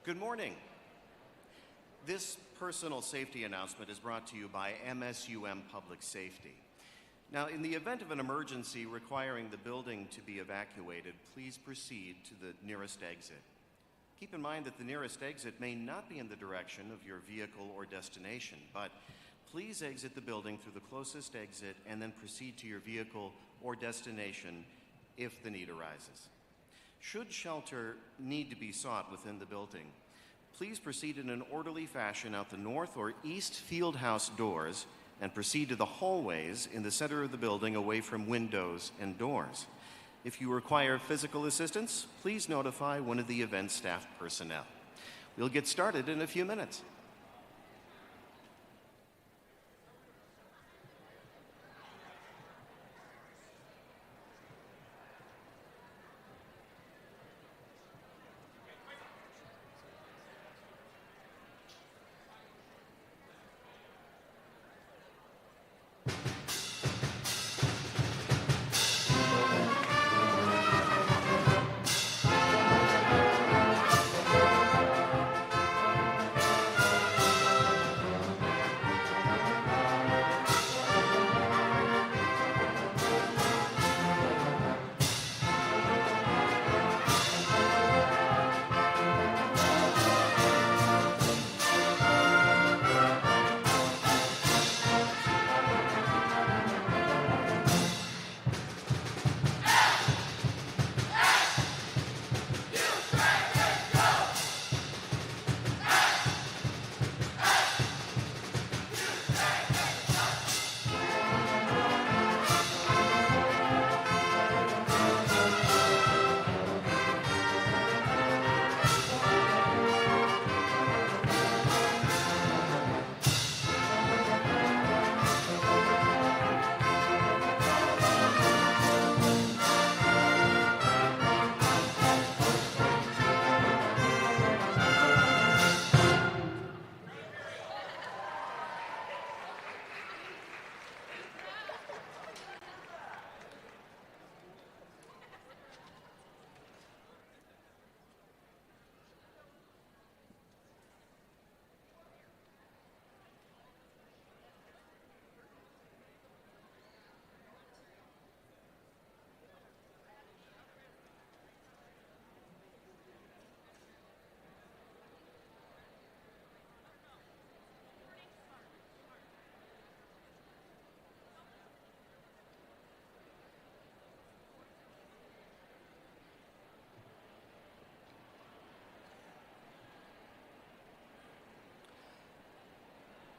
Good morning. This personal safety announcement is brought to you by MSUM Public Safety. Now, in the event of an emergency requiring the building to be evacuated, please proceed to the nearest exit. Keep in mind that the nearest exit may not be in the direction of your vehicle or destination, but please exit the building through the closest exit and then proceed to your vehicle or destination if the need arises. Should shelter need to be sought within the building, please proceed in an orderly fashion out the north or east field house doors and proceed to the hallways in the center of the building away from windows and doors. If you require physical assistance, please notify one of the event staff personnel. We'll get started in a few minutes.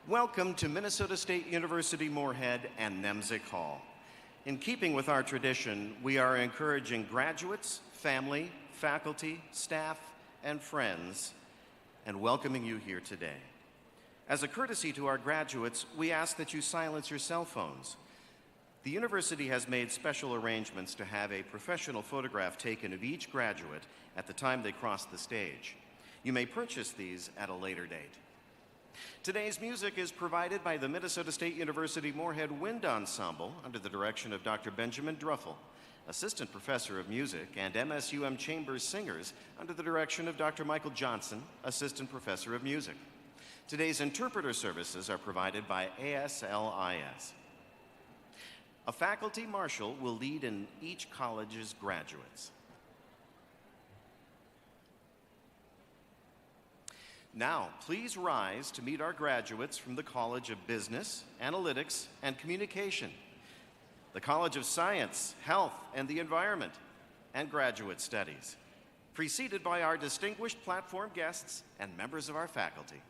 Welcome to Minnesota State University Moorhead and Nemzik Hall. In keeping with our tradition, we are encouraging graduates, family, faculty, staff, and friends, and welcoming you here today. As a courtesy to our graduates, we ask that you silence your cell phones. The university has made special arrangements to have a professional photograph taken of each graduate at the time they cross the stage. You may purchase these at a later date. Today's music is provided by the Minnesota State University Moorhead Wind Ensemble under the direction of Dr. Benjamin Druffel, Assistant Professor of Music, and MSUM Chambers Singers under the direction of Dr. Michael Johnson, Assistant Professor of Music. Today's interpreter services are provided by ASLIS. A faculty marshal will lead in each college's graduates. Now, please rise to meet our graduates from the College of Business, Analytics, and Communication, the College of Science, Health, and the Environment, and Graduate Studies, preceded by our distinguished platform guests and members of our faculty.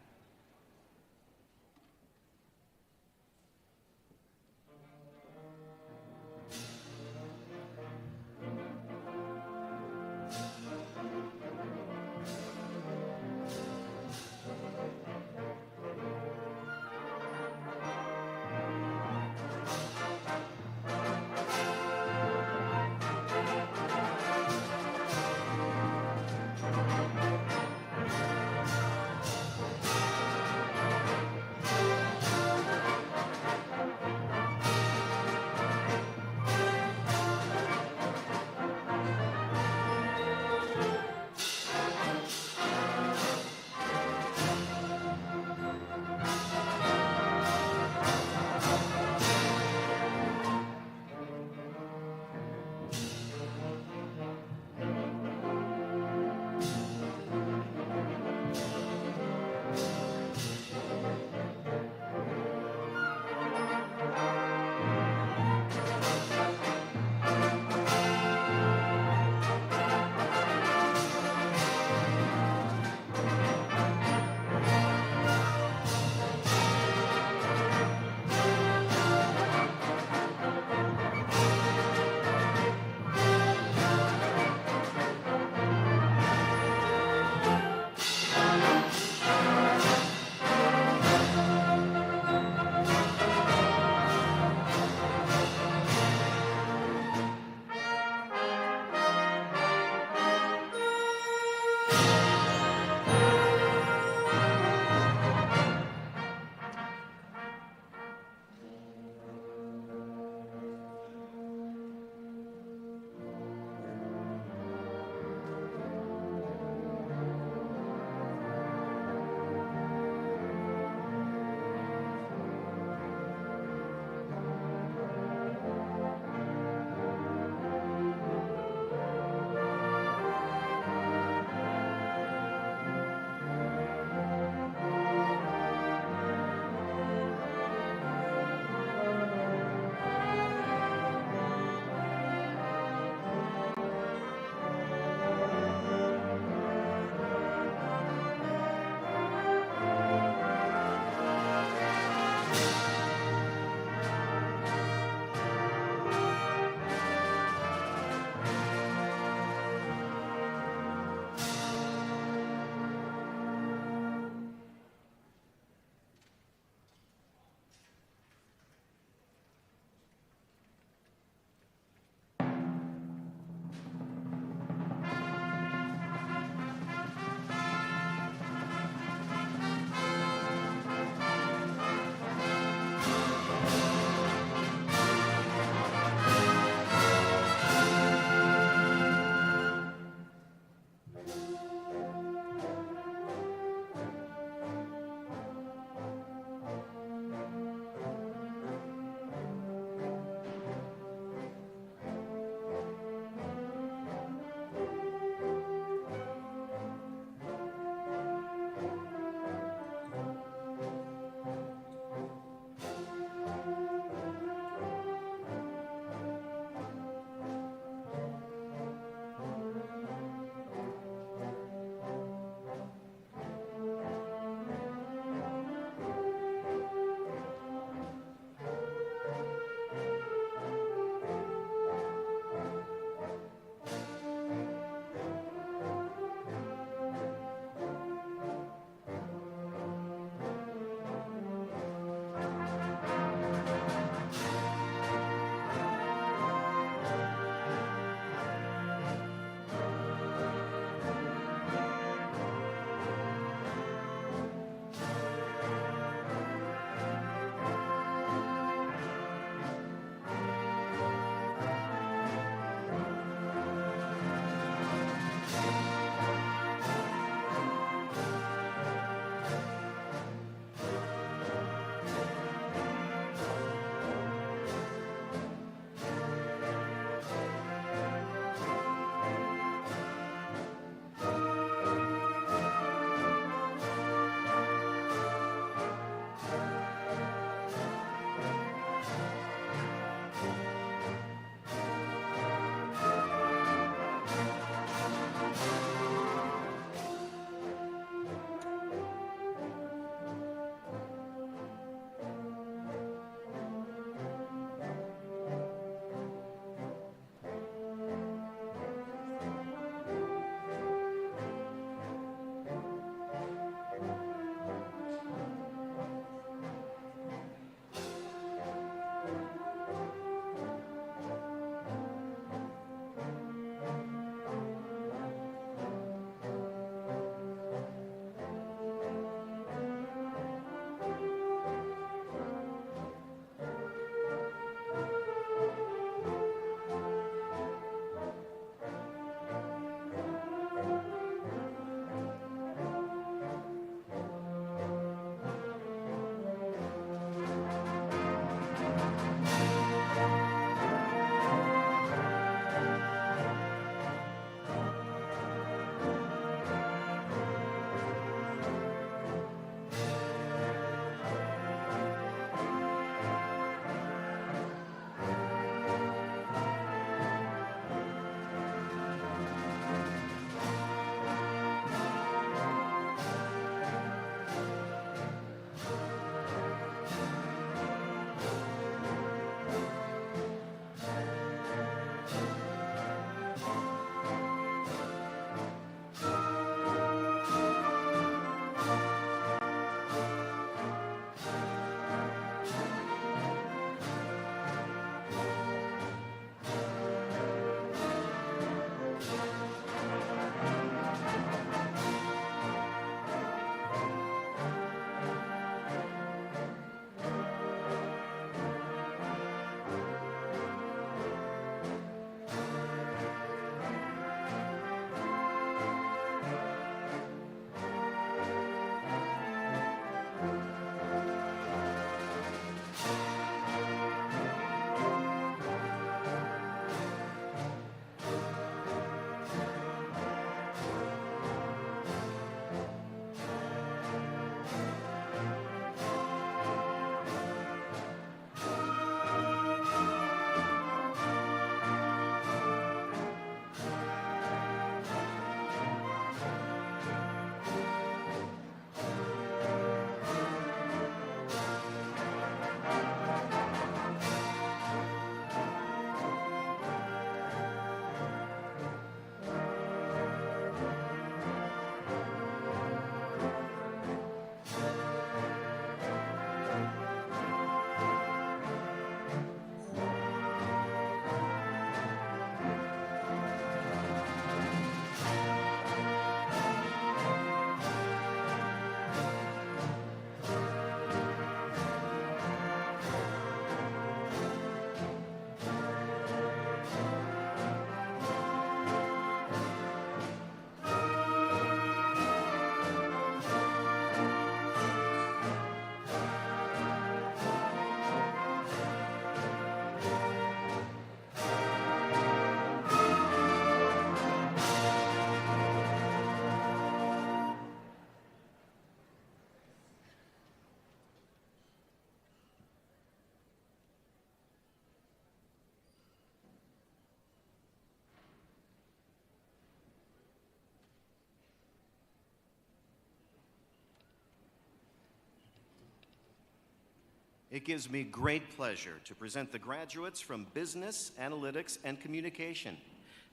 It gives me great pleasure to present the graduates from Business, Analytics, and Communication,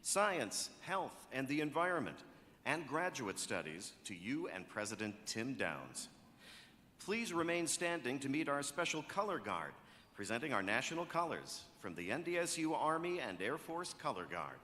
Science, Health, and the Environment, and Graduate Studies to you and President Tim Downs. Please remain standing to meet our special color guard, presenting our national colors from the NDSU Army and Air Force Color Guard.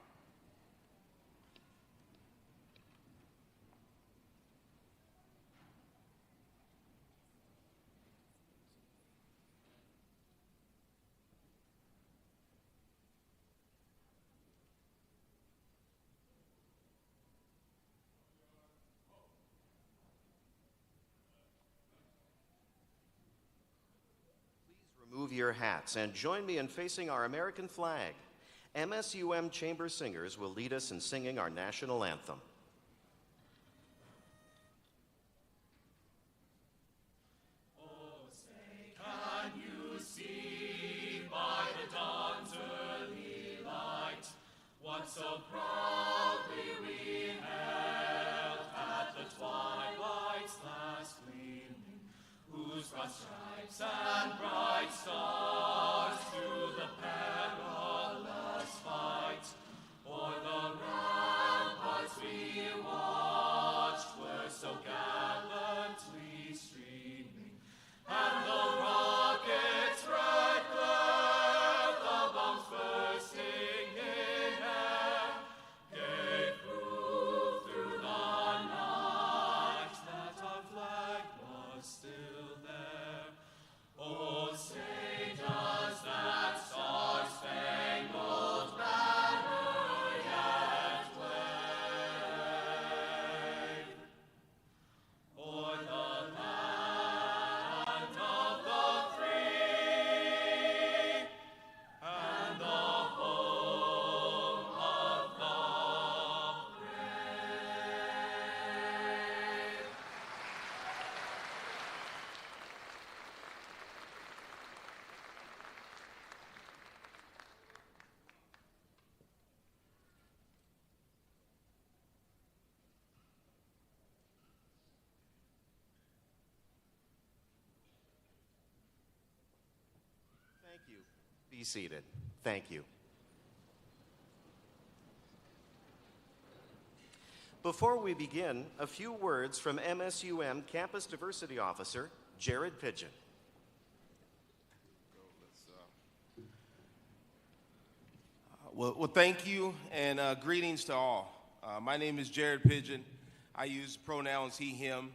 Remove your hats and join me in facing our American flag. MSUM Chamber Singers will lead us in singing our national anthem. Oh, say, can you see by the dawn's early light what so proudly we held at the twilight's last gleaming, whose broad stripes and bright stars through the perilous fight o'er the ramparts we watched were so gallantly streaming, and the rockets' red glare, the bombs bursting in air, gave proof through the night that our flag was still there. Oh, say does that star-spangled banner yet wave o'er the land of the free and the home of the brave? Thank you. Be seated. Thank you. Before we begin, a few words from MSUM Campus Diversity Officer Jared Pigeon. Well, thank you, and greetings to all. My name is Jared Pigeon. I use pronouns he, him,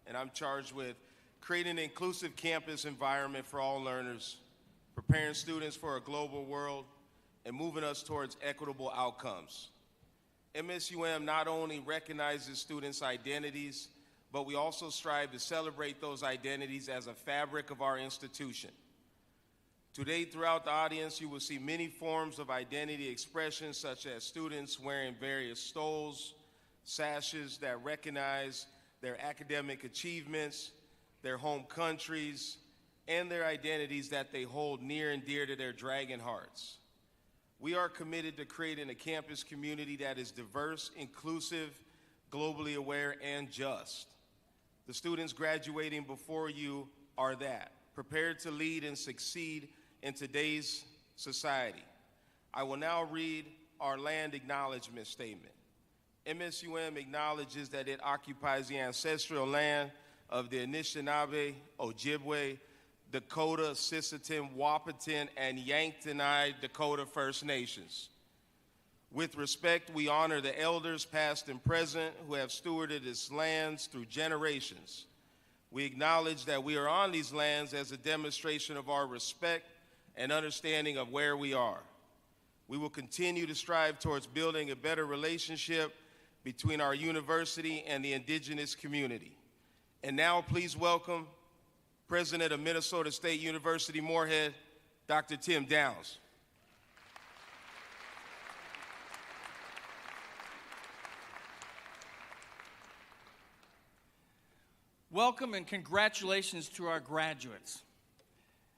and I'm charged with creating an inclusive campus environment for all learners, preparing students for a global world, and moving us towards equitable outcomes. MSUM not only recognizes students' identities, but we also strive to celebrate those identities as a fabric of our institution. Today, throughout the audience, you will see many forms of identity expression, such as students wearing various stoles, sashes that recognize their academic achievements, their home countries, and their identities that they hold near and dear to their dragon hearts. We are committed to creating a campus community that is diverse, inclusive, globally aware, and just. The students graduating before you are that, prepared to lead and succeed in today's society. I will now read our land acknowledgement statement. MSUM acknowledges that it occupies the ancestral land of the Anishinaabe, Ojibwe, Dakota, Sisseton, Wahpeton, and Yanktonai Dakota First Nations. With respect, we honor the elders past and present who have stewarded its lands through generations. We acknowledge that we are on these lands as a demonstration of our respect and understanding of where we are. We will continue to strive towards building a better relationship between our university and the indigenous community. And now please welcome President of Minnesota State University Moorhead, Dr. Tim Downs. Welcome and congratulations to our graduates.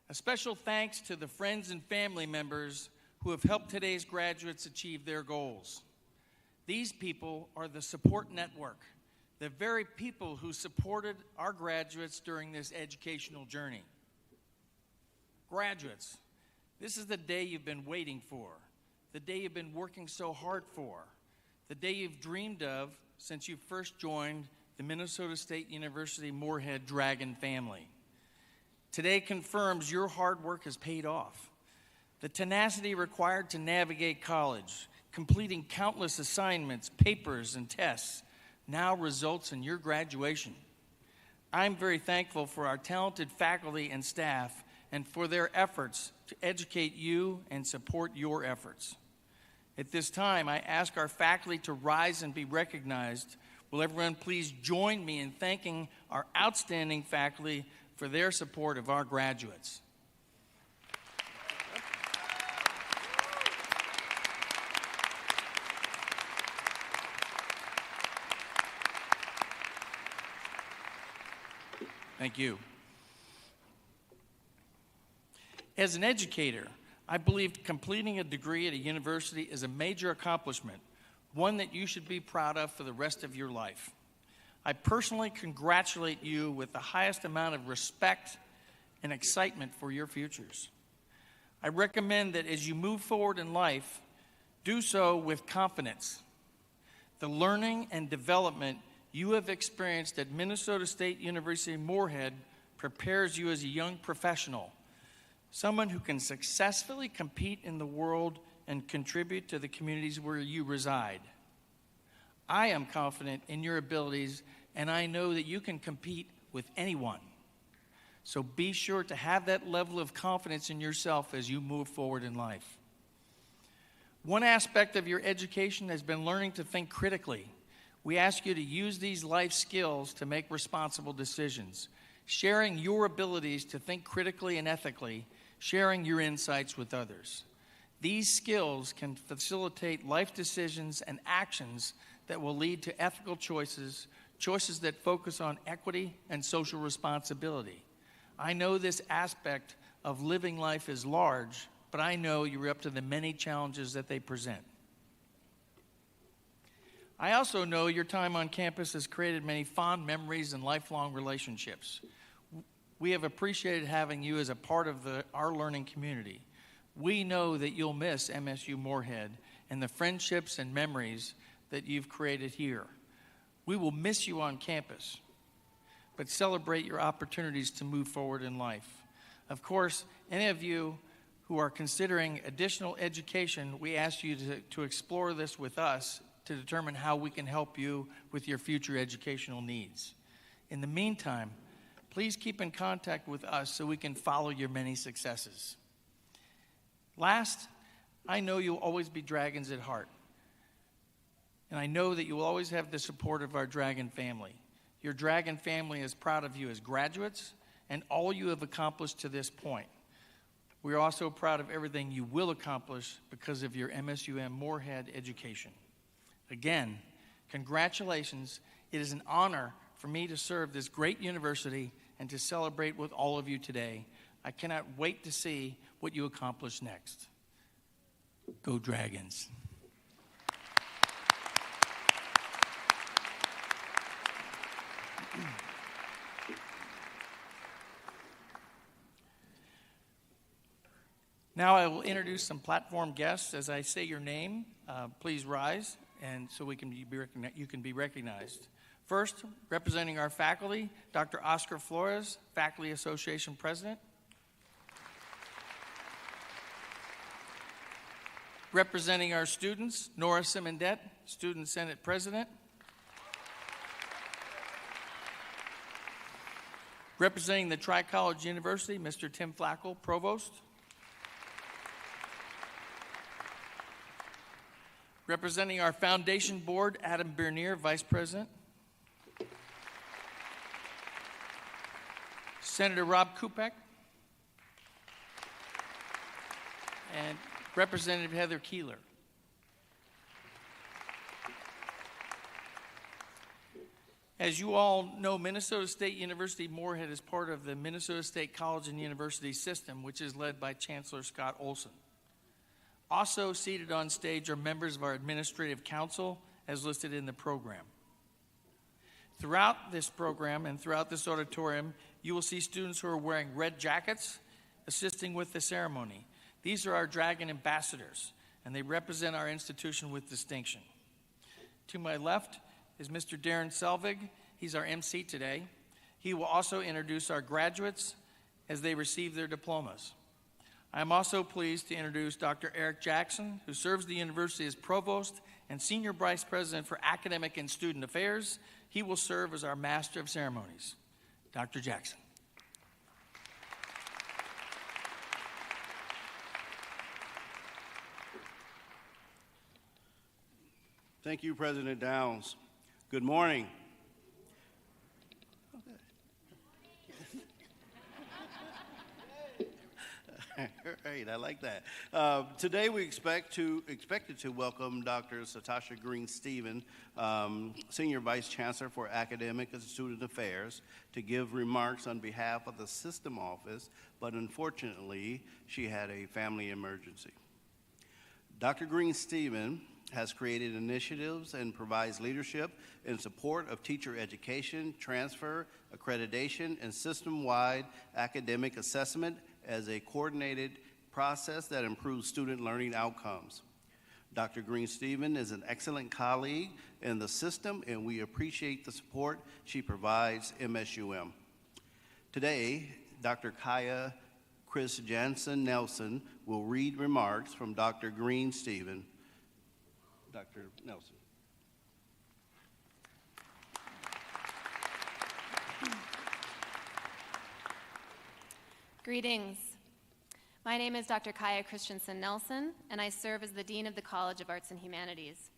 A special thanks to the friends and family members who have helped today's graduates achieve their goals. These people are the support network, the very people who supported our graduates during this educational journey. Graduates, this is the day you've been waiting for, the day you've been working so hard for, the day you've dreamed of since you first joined the Minnesota State University Moorhead Dragon family. Today confirms your hard work has paid off. The tenacity required to navigate college, completing countless assignments, papers, and tests, now results in your graduation. I'm very thankful for our talented faculty and staff and for their efforts to educate you and support your efforts. At this time, I ask our faculty to rise and be recognized. Will everyone please join me in thanking our outstanding faculty for their support of our graduates. Thank you. As an educator, I believe completing a degree at a university is a major accomplishment, one that you should be proud of for the rest of your life. I personally congratulate you with the highest amount of respect and excitement for your futures. I recommend that as you move forward in life, do so with confidence. The learning and development you have experienced at Minnesota State University Moorhead prepares you as a young professional, someone who can successfully compete in the world and contribute to the communities where you reside. I am confident in your abilities, and I know that you can compete with anyone. So be sure to have that level of confidence in yourself as you move forward in life. One aspect of your education has been learning to think critically. We ask you to use these life skills to make responsible decisions, sharing your abilities to think critically and ethically, sharing your insights with others. These skills can facilitate life decisions and actions that will lead to ethical choices, choices that focus on equity and social responsibility. I know this aspect of living life is large, but I know you're up to the many challenges that they present. I also know your time on campus has created many fond memories and lifelong relationships. We have appreciated having you as a part of our learning community. We know that you'll miss MSU Moorhead and the friendships and memories that you've created here. We will miss you on campus, but celebrate your opportunities to move forward in life. Of course, any of you who are considering additional education, we ask you to explore this with us to determine how we can help you with your future educational needs. In the meantime, please keep in contact with us so we can follow your many successes. Last, I know you'll always be Dragons at heart. And I know that you will always have the support of our Dragon family. Your Dragon family is proud of you as graduates and all you have accomplished to this point. We are also proud of everything you will accomplish because of your MSUM Moorhead education. Again, congratulations. It is an honor for me to serve this great university and to celebrate with all of you today. I cannot wait to see what you accomplish next. Go Dragons. Now I will introduce some platform guests. As I say your name, please rise, and so you can be recognized. First, representing our faculty, Dr. Oscar Flores, Faculty Association President. Representing our students, Nora Simondet, Student Senate President. Representing the Tri-College University, Mr. Tim Flackel, Provost. Representing our Foundation Board, Adam Bernier, Vice President. Senator Rob Kupek. And Representative Heather Keeler. As you all know, Minnesota State University Moorhead is part of the Minnesota State College and University system, which is led by Chancellor Scott Olson. Also seated on stage are members of our administrative council, as listed in the program. Throughout this program and throughout this auditorium, you will see students who are wearing red jackets assisting with the ceremony. These are our Dragon Ambassadors, and they represent our institution with distinction. To my left is Mr. Darren Selvig. He's our MC today. He will also introduce our graduates as they receive their diplomas. I am also pleased to introduce Dr. Eric Jackson, who serves the university as Provost and Senior Vice President for Academic and Student Affairs. He will serve as our Master of Ceremonies. Dr. Jackson. Thank you, President Downs. Good morning. Great, I like that. Today we expected to welcome Dr. Satasha Green-Stephen, Senior Vice Chancellor for Academic and Student Affairs, to give remarks on behalf of the System Office, but unfortunately, she had a family emergency. Dr. Green-Stephen has created initiatives and provides leadership in support of teacher education, transfer, accreditation, and system-wide academic assessment as a coordinated process that improves student learning outcomes. Dr. Green-Stephen is an excellent colleague in the system, and we appreciate the support she provides MSUM. Today, Dr. Kaya Chris Jansen Nelson will read remarks from Dr. Green-Stephen. Dr. Nelson. Greetings. My name is Dr. Kaya Christensen Nelson, and I serve as the Dean of the College of Arts and Humanities.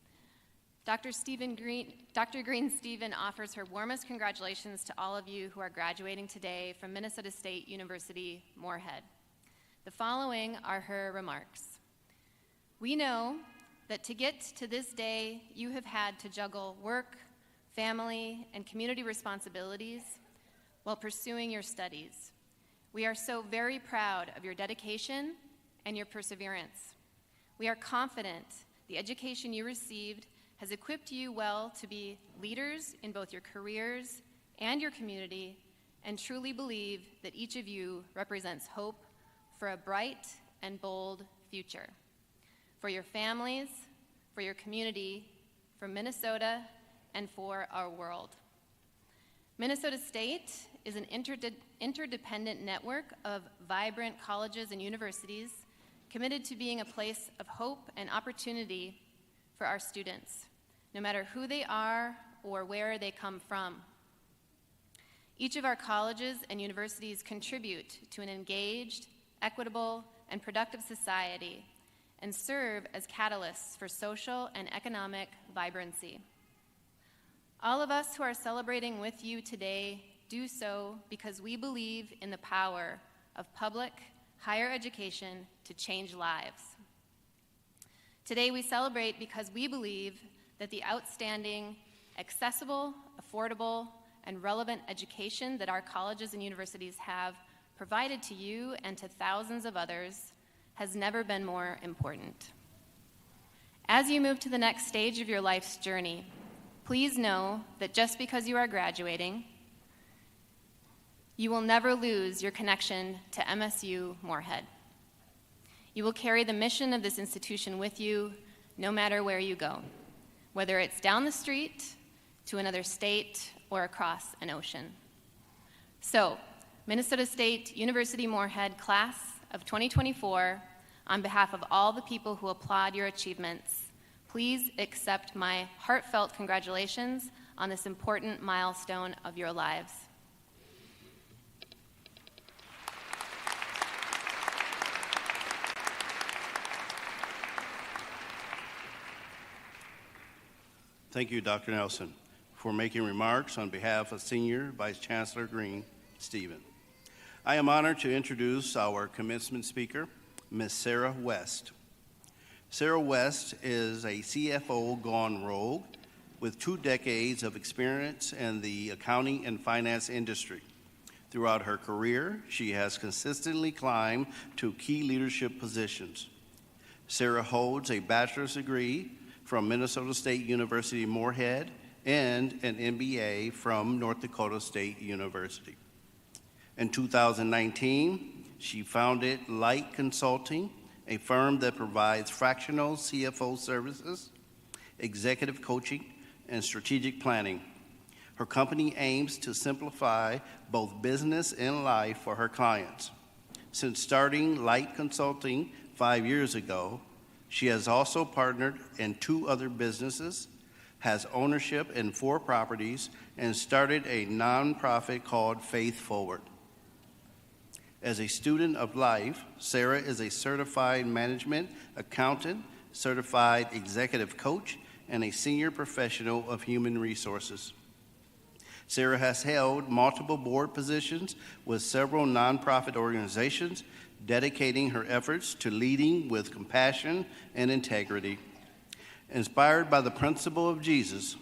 Dr. Green-Stephen offers her warmest congratulations to all of you who are graduating today from Minnesota State University, Moorhead. The following are her remarks. We know that to get to this day, you have had to juggle work, family, and community responsibilities while pursuing your studies. We are so very proud of your dedication and your perseverance. We are confident the education you received has equipped you well to be leaders in both your careers and your community, and truly believe that each of you represents hope for a bright and bold future. For your families, for your community, for Minnesota, and for our world. Minnesota State is an interdependent network of vibrant colleges and universities committed to being a place of hope and opportunity for our students, no matter who they are or where they come from. Each of our colleges and universities contribute to an engaged, equitable, and productive society and serve as catalysts for social and economic vibrancy. All of us who are celebrating with you today do so because we believe in the power of public higher education to change lives. Today we celebrate because we believe that the outstanding, accessible, affordable, and relevant education that our colleges and universities have provided to you and to thousands of others has never been more important. As you move to the next stage of your life's journey, please know that just because you are graduating, you will never lose your connection to MSU Moorhead. You will carry the mission of this institution with you no matter where you go, whether it's down the street, to another state, or across an ocean. So, Minnesota State University Moorhead class of 2024, on behalf of all the people who applaud your achievements, please accept my heartfelt congratulations on this important milestone of your lives. Thank you, Dr. Nelson, for making remarks on behalf of Senior Vice Chancellor Green-Stephen. I am honored to introduce our commencement speaker, Ms. Sarah West. Sarah West is a CFO gone rogue with 2 decades of experience in the accounting and finance industry. Throughout her career, she has consistently climbed to key leadership positions. Sarah holds a bachelor's degree from Minnesota State University Moorhead and an MBA from North Dakota State University. In 2019, She founded Light Consulting, a firm that provides fractional CFO services, executive coaching, and strategic planning. Her company aims to simplify both business and life for her clients. Since starting Light Consulting 5 years ago, she has also partnered in 2 other businesses, has ownership in 4 properties, and started a nonprofit called Faith Forward. As a student of life, Sarah is a certified management accountant, certified executive coach, and a senior professional of human resources. Sarah has held multiple board positions with several nonprofit organizations, dedicating her efforts to leading with compassion and integrity. Inspired by the principle of Jesus,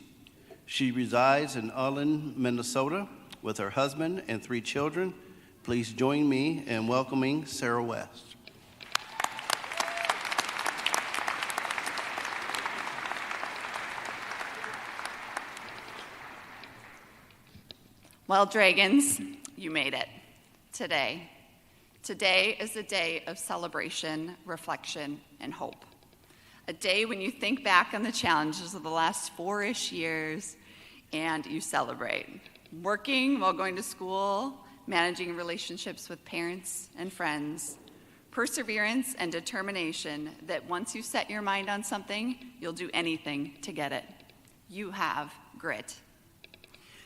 she resides in Ullin, Minnesota, with her husband and 3 children. Please join me in welcoming Sarah West. Well, Dragons, you made it today. Today is a day of celebration, reflection, and hope. A day when you think back on the challenges of the last 4-ish years and you celebrate. Working while going to school, managing relationships with parents and friends, perseverance and determination that once you set your mind on something, you'll do anything to get it. You have grit.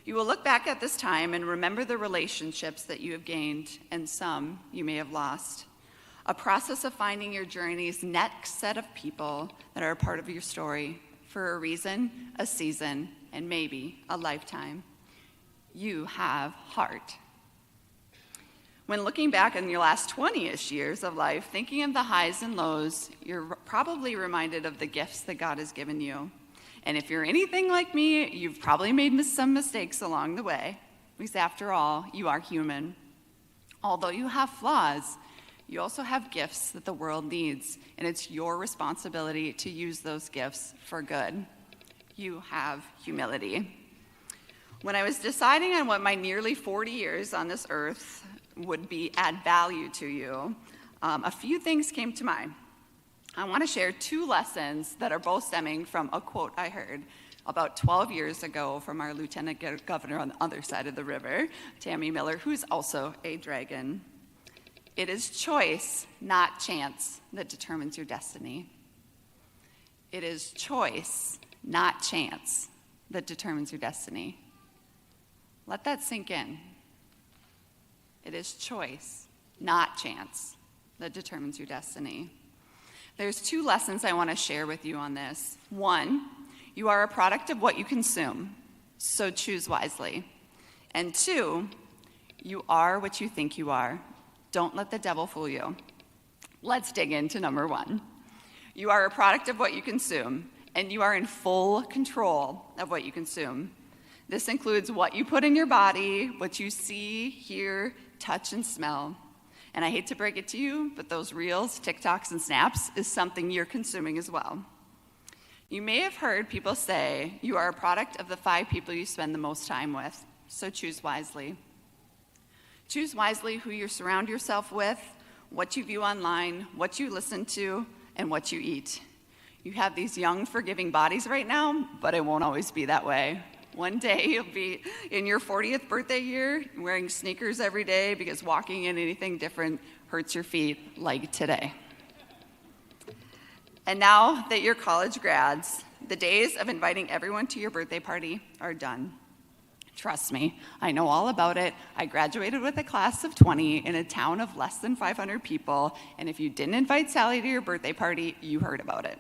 You will look back at this time and remember the relationships that you have gained and some you may have lost. A process of finding your journey's next set of people that are a part of your story for a reason, a season, and maybe a lifetime. You have heart. When looking back on your last 20-ish years of life, thinking of the highs and lows, you're probably reminded of the gifts that God has given you. And if you're anything like me, you've probably made some mistakes along the way, because after all, you are human. Although you have flaws, you also have gifts that the world needs, and it's your responsibility to use those gifts for good. You have humility. When I was deciding on what my nearly 40 years on this earth would add value to you, a few things came to mind. I want to share 2 lessons that are both stemming from a quote I heard about 12 years ago from our Lieutenant Governor on the other side of the river, Tammy Miller, who's also a dragon. It is choice, not chance, that determines your destiny. It is choice, not chance, that determines your destiny. Let that sink in. It is choice, not chance, that determines your destiny. There's 2 lessons I want to share with you on this. 1, you are a product of what you consume, so choose wisely. And 2, you are what you think you are. Don't let the devil fool you. Let's dig into number 1. You are a product of what you consume, and you are in full control of what you consume. This includes what you put in your body, what you see, hear, touch, and smell. And I hate to break it to you, but those reels, TikToks, and snaps is something you're consuming as well. You may have heard people say you are a product of the 5 people you spend the most time with, so choose wisely. Choose wisely who you surround yourself with, what you view online, what you listen to, and what you eat. You have these young, forgiving bodies right now, but it won't always be that way. One day you'll be in your 40th birthday year wearing sneakers every day because walking in anything different hurts your feet, like today. And now that you're college grads, the days of inviting everyone to your birthday party are done. Trust me, I know all about it. I graduated with a class of 20 in a town of less than 500 people, and if you didn't invite Sally to your birthday party, you heard about it.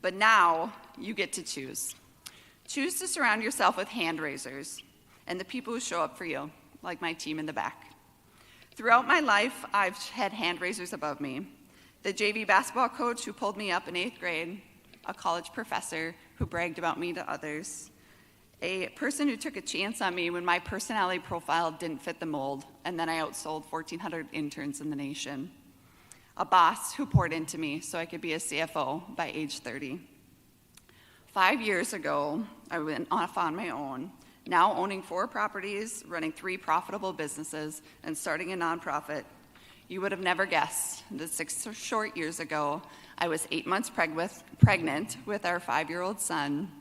But now you get to choose. Choose to surround yourself with hand raisers and the people who show up for you, like my team in the back. Throughout my life, I've had hand raisers above me. The JV basketball coach who pulled me up in 8th grade, a college professor who bragged about me to others, a person who took a chance on me when my personality profile didn't fit the mold, and then I outsold 1,400 interns in the nation. A boss who poured into me so I could be a CFO by age 30. 5 years ago, I went off on my own, now owning 4 properties, running 3 profitable businesses, and starting a nonprofit. You would have never guessed that 6 short years ago, I was 8 months pregnant with our 5-year-old son,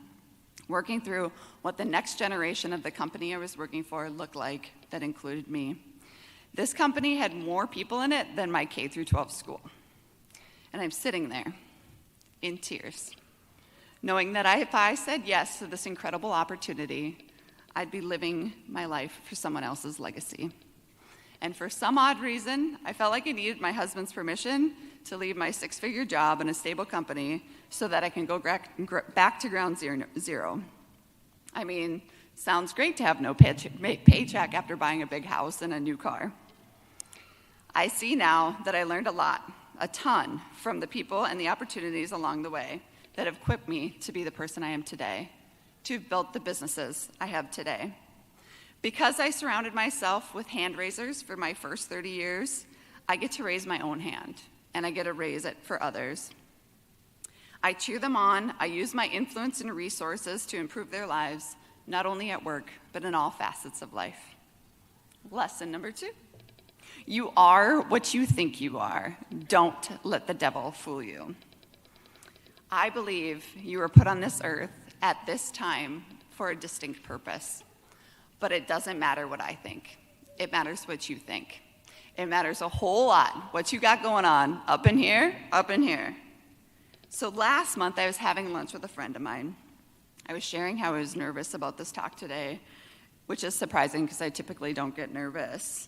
working through what the next generation of the company I was working for looked like that included me. This company had more people in it than my K through 12 school. And I'm sitting there in tears, knowing that if I said yes to this incredible opportunity, I'd be living my life for someone else's legacy. And for some odd reason, I felt like I needed my husband's permission to leave my 6-figure job in a stable company so that I can go back to ground zero. I mean, sounds great to have no paycheck after buying a big house and a new car. I see now that I learned a ton from the people and the opportunities along the way that have equipped me to be the person I am today, to have built the businesses I have today. Because I surrounded myself with hand raisers for my first 30 years, I get to raise my own hand, and I get to raise it for others. I cheer them on, I use my influence and resources to improve their lives, not only at work, but in all facets of life. Lesson number 2. You are what you think you are. Don't let the devil fool you. I believe you were put on this earth at this time for a distinct purpose. But it doesn't matter what I think. It matters what you think. It matters a whole lot what you got going on up in here, up in here. So last month I was having lunch with a friend of mine. I was sharing how I was nervous about this talk today, which is surprising because I typically don't get nervous.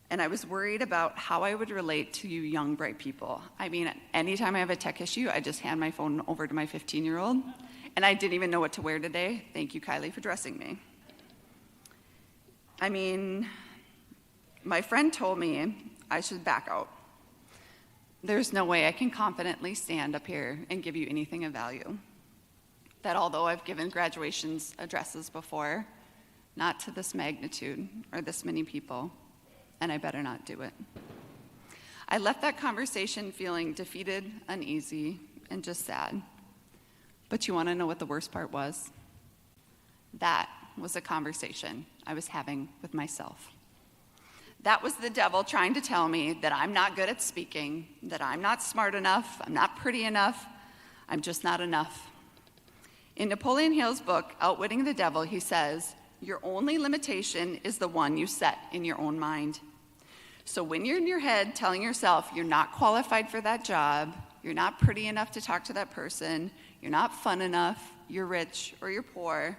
And I was worried about how I would relate to you young, bright people. I mean, anytime I have a tech issue, I just hand my phone over to my 15-year-old. And I didn't even know what to wear today. Thank you, Kylie, for dressing me. I mean, my friend told me I should back out. There's no way I can confidently stand up here and give you anything of value. That although I've given graduations addresses before, not to this magnitude or this many people, and I better not do it. I left that conversation feeling defeated, uneasy, and just sad. But you want to know what the worst part was? That was a conversation I was having with myself. That was the devil trying to tell me that I'm not good at speaking, that I'm not smart enough, I'm not pretty enough, I'm just not enough. In Napoleon Hill's book, Outwitting the Devil, he says, your only limitation is the one you set in your own mind. So when you're in your head telling yourself you're not qualified for that job, you're not pretty enough to talk to that person, you're not fun enough, you're rich or you're poor,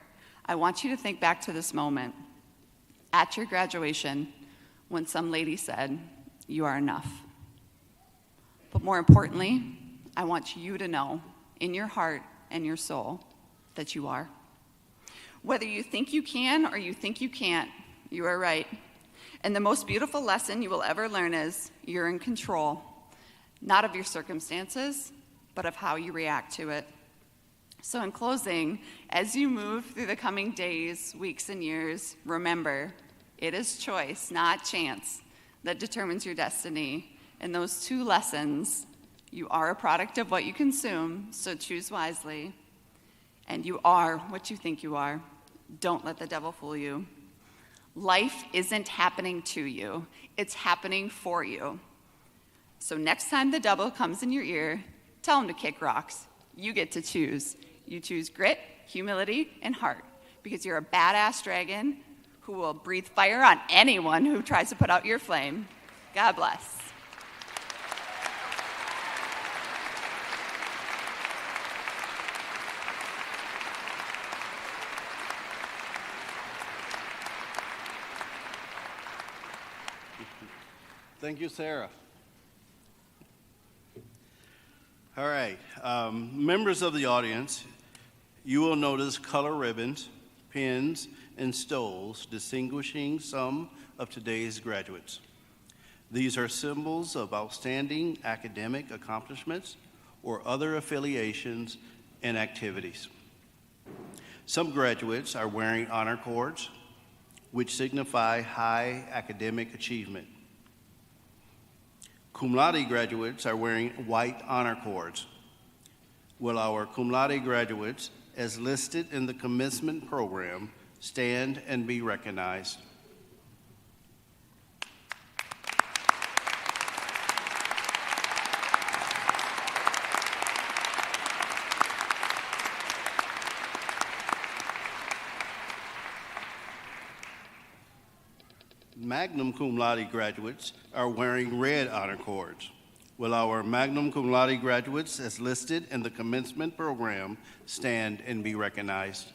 I want you to think back to this moment at your graduation when some lady said, you are enough. But more importantly, I want you to know in your heart and your soul that you are. Whether you think you can or you think you can't, you are right. And the most beautiful lesson you will ever learn is you're in control, not of your circumstances, but of how you react to it. So in closing, as you move through the coming days, weeks, and years, remember, it is choice, not chance, that determines your destiny. And those 2 lessons, you are a product of what you consume, so choose wisely. And you are what you think you are. Don't let the devil fool you. Life isn't happening to you. It's happening for you. So next time the devil comes in your ear, tell him to kick rocks. You get to choose. You choose grit, humility, and heart, because you're a badass dragon who will breathe fire on anyone who tries to put out your flame. God bless. Thank you, Sarah. All right, members of the audience, you will notice color ribbons, pins, and stoles distinguishing some of today's graduates. These are symbols of outstanding academic accomplishments or other affiliations and activities. Some graduates are wearing honor cords, which signify high academic achievement. Cum laude graduates are wearing white honor cords, while our cum laude graduates, as listed in the commencement program, stand and be recognized. magna cum laude graduates are wearing red honor cords. Will our magna cum laude graduates, as listed in the commencement program, stand and be recognized?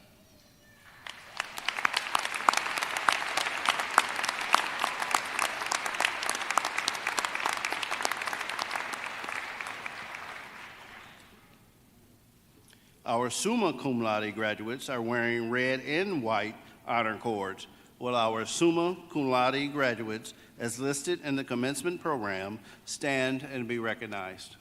Our summa cum laude graduates are wearing red and white honor cords. Will our summa cum laude graduates, as listed in the commencement program, stand and be recognized?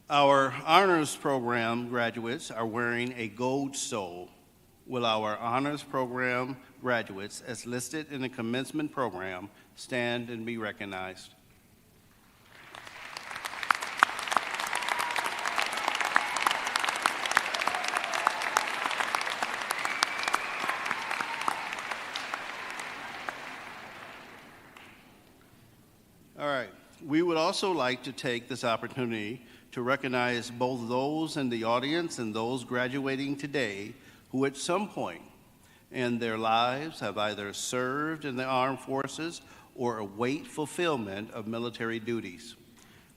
Our honors program graduates are wearing a gold stole. Will our honors program graduates, as listed in the commencement program, stand and be recognized? All right. We would also like to take this opportunity to recognize both those in the audience and those graduating today who at some point in their lives have either served in the armed forces or await fulfillment of military duties.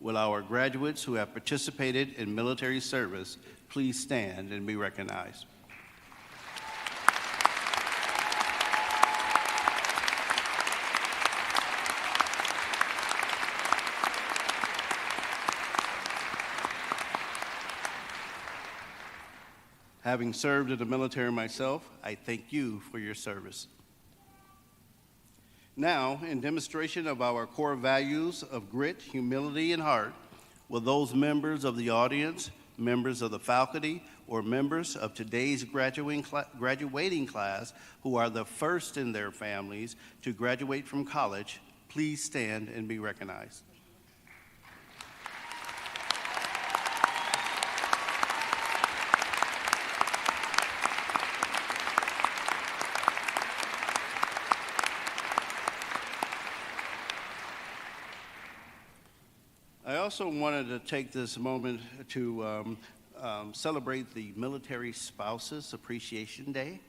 Will our graduates who have participated in military service please stand and be recognized? Having served in the military myself, I thank you for your service. Now, in demonstration of our core values of grit, humility, and heart, will those members of the audience, members of the faculty, or members of today's graduating class who are the first in their families to graduate from college, please stand and be recognized? I also wanted to take this moment to celebrate the Military Spouses Appreciation Day.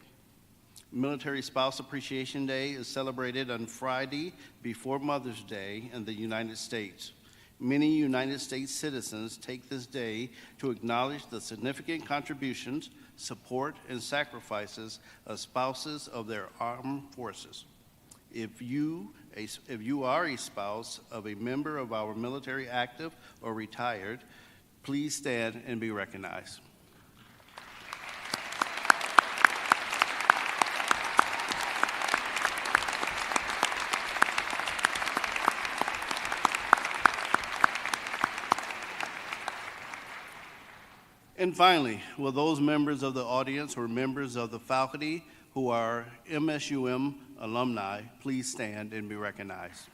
Military Spouse Appreciation Day is celebrated on Friday before Mother's Day in the United States. Many United States citizens take this day to acknowledge the significant contributions, support, and sacrifices of spouses of their armed forces. If you are a spouse of a member of our military active or retired, please stand and be recognized. And finally, will those members of the audience or members of the faculty who are MSUM alumni please stand and be recognized?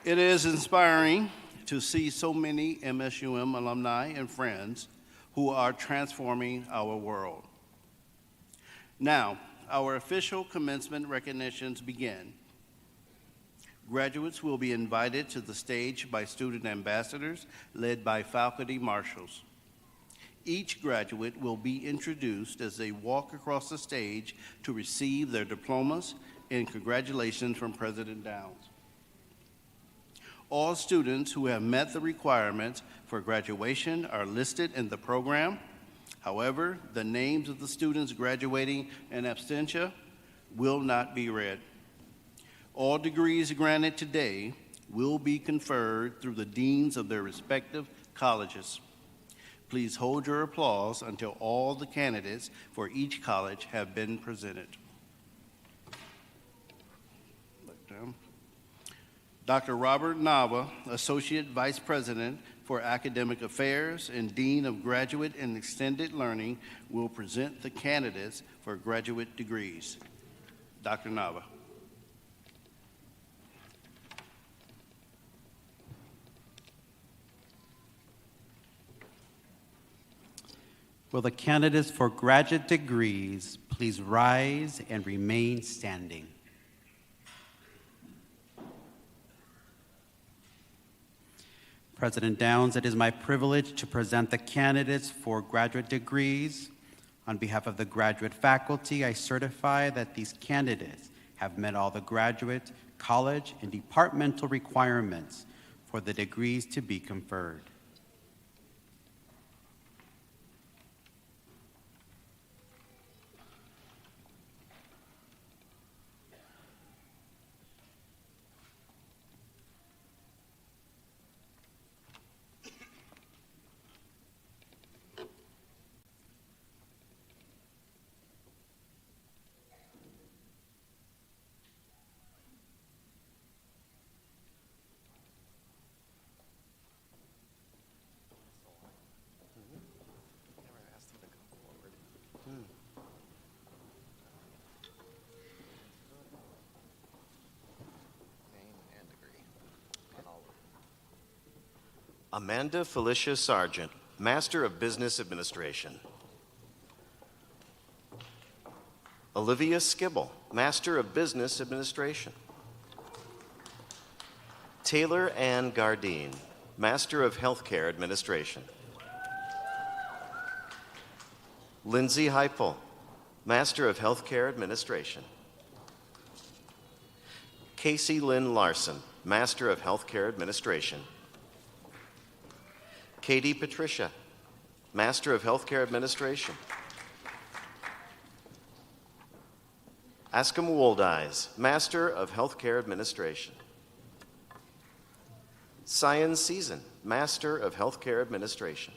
It is inspiring to see so many MSUM alumni and friends who are transforming our world. Now, our official commencement recognitions begin. Graduates will be invited to the stage by student ambassadors led by faculty marshals. Each graduate will be introduced as they walk across the stage to receive their diplomas and congratulations from President Downs. All students who have met the requirements for graduation are listed in the program. However, the names of the students graduating in absentia will not be read. All degrees granted today will be conferred through the deans of their respective colleges. Please hold your applause until all the candidates for each college have been presented. Dr. Robert Nava, Associate Vice President for Academic Affairs and Dean of Graduate and Extended Learning, will present the candidates for graduate degrees. Dr. Nava. Will the candidates for graduate degrees please rise and remain standing? President Downs, it is my privilege to present the candidates for graduate degrees. On behalf of the graduate faculty, I certify that these candidates have met all the graduate, college, and departmental requirements for the degrees to be conferred. Amanda Felicia Sargent, Master of Business Administration. Olivia Skibble, Master of Business Administration. Taylor Ann Gardine, Master of Healthcare Administration. Lindsay Heipel, Master of Healthcare Administration. Casey Lynn Larson, Master of Healthcare Administration. Katie Patricia, Master of Healthcare Administration. Askham Woldies, Master of Healthcare Administration. Cyan Season, Master of Healthcare Administration.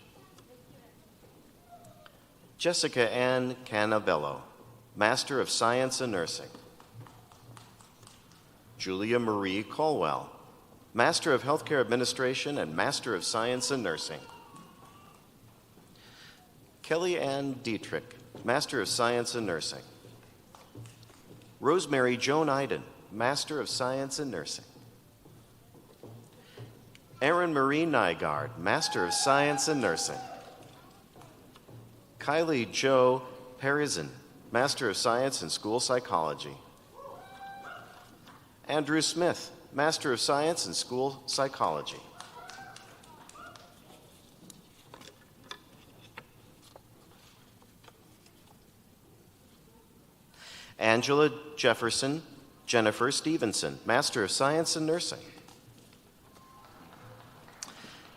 Jessica Ann Canabello, Master of Science and Nursing. Julia Marie Colwell, Master of Healthcare Administration and Master of Science and Nursing. Kelly Ann Dietrich, Master of Science and Nursing. Rosemary Joan Iden, Master of Science and Nursing. Erin Marie Nygaard, Master of Science and Nursing. Kylie Jo Parizin, Master of Science and School Psychology. Andrew Smith, Master of Science and School Psychology. Angela Jefferson, Jennifer Stevenson, Master of Science and Nursing.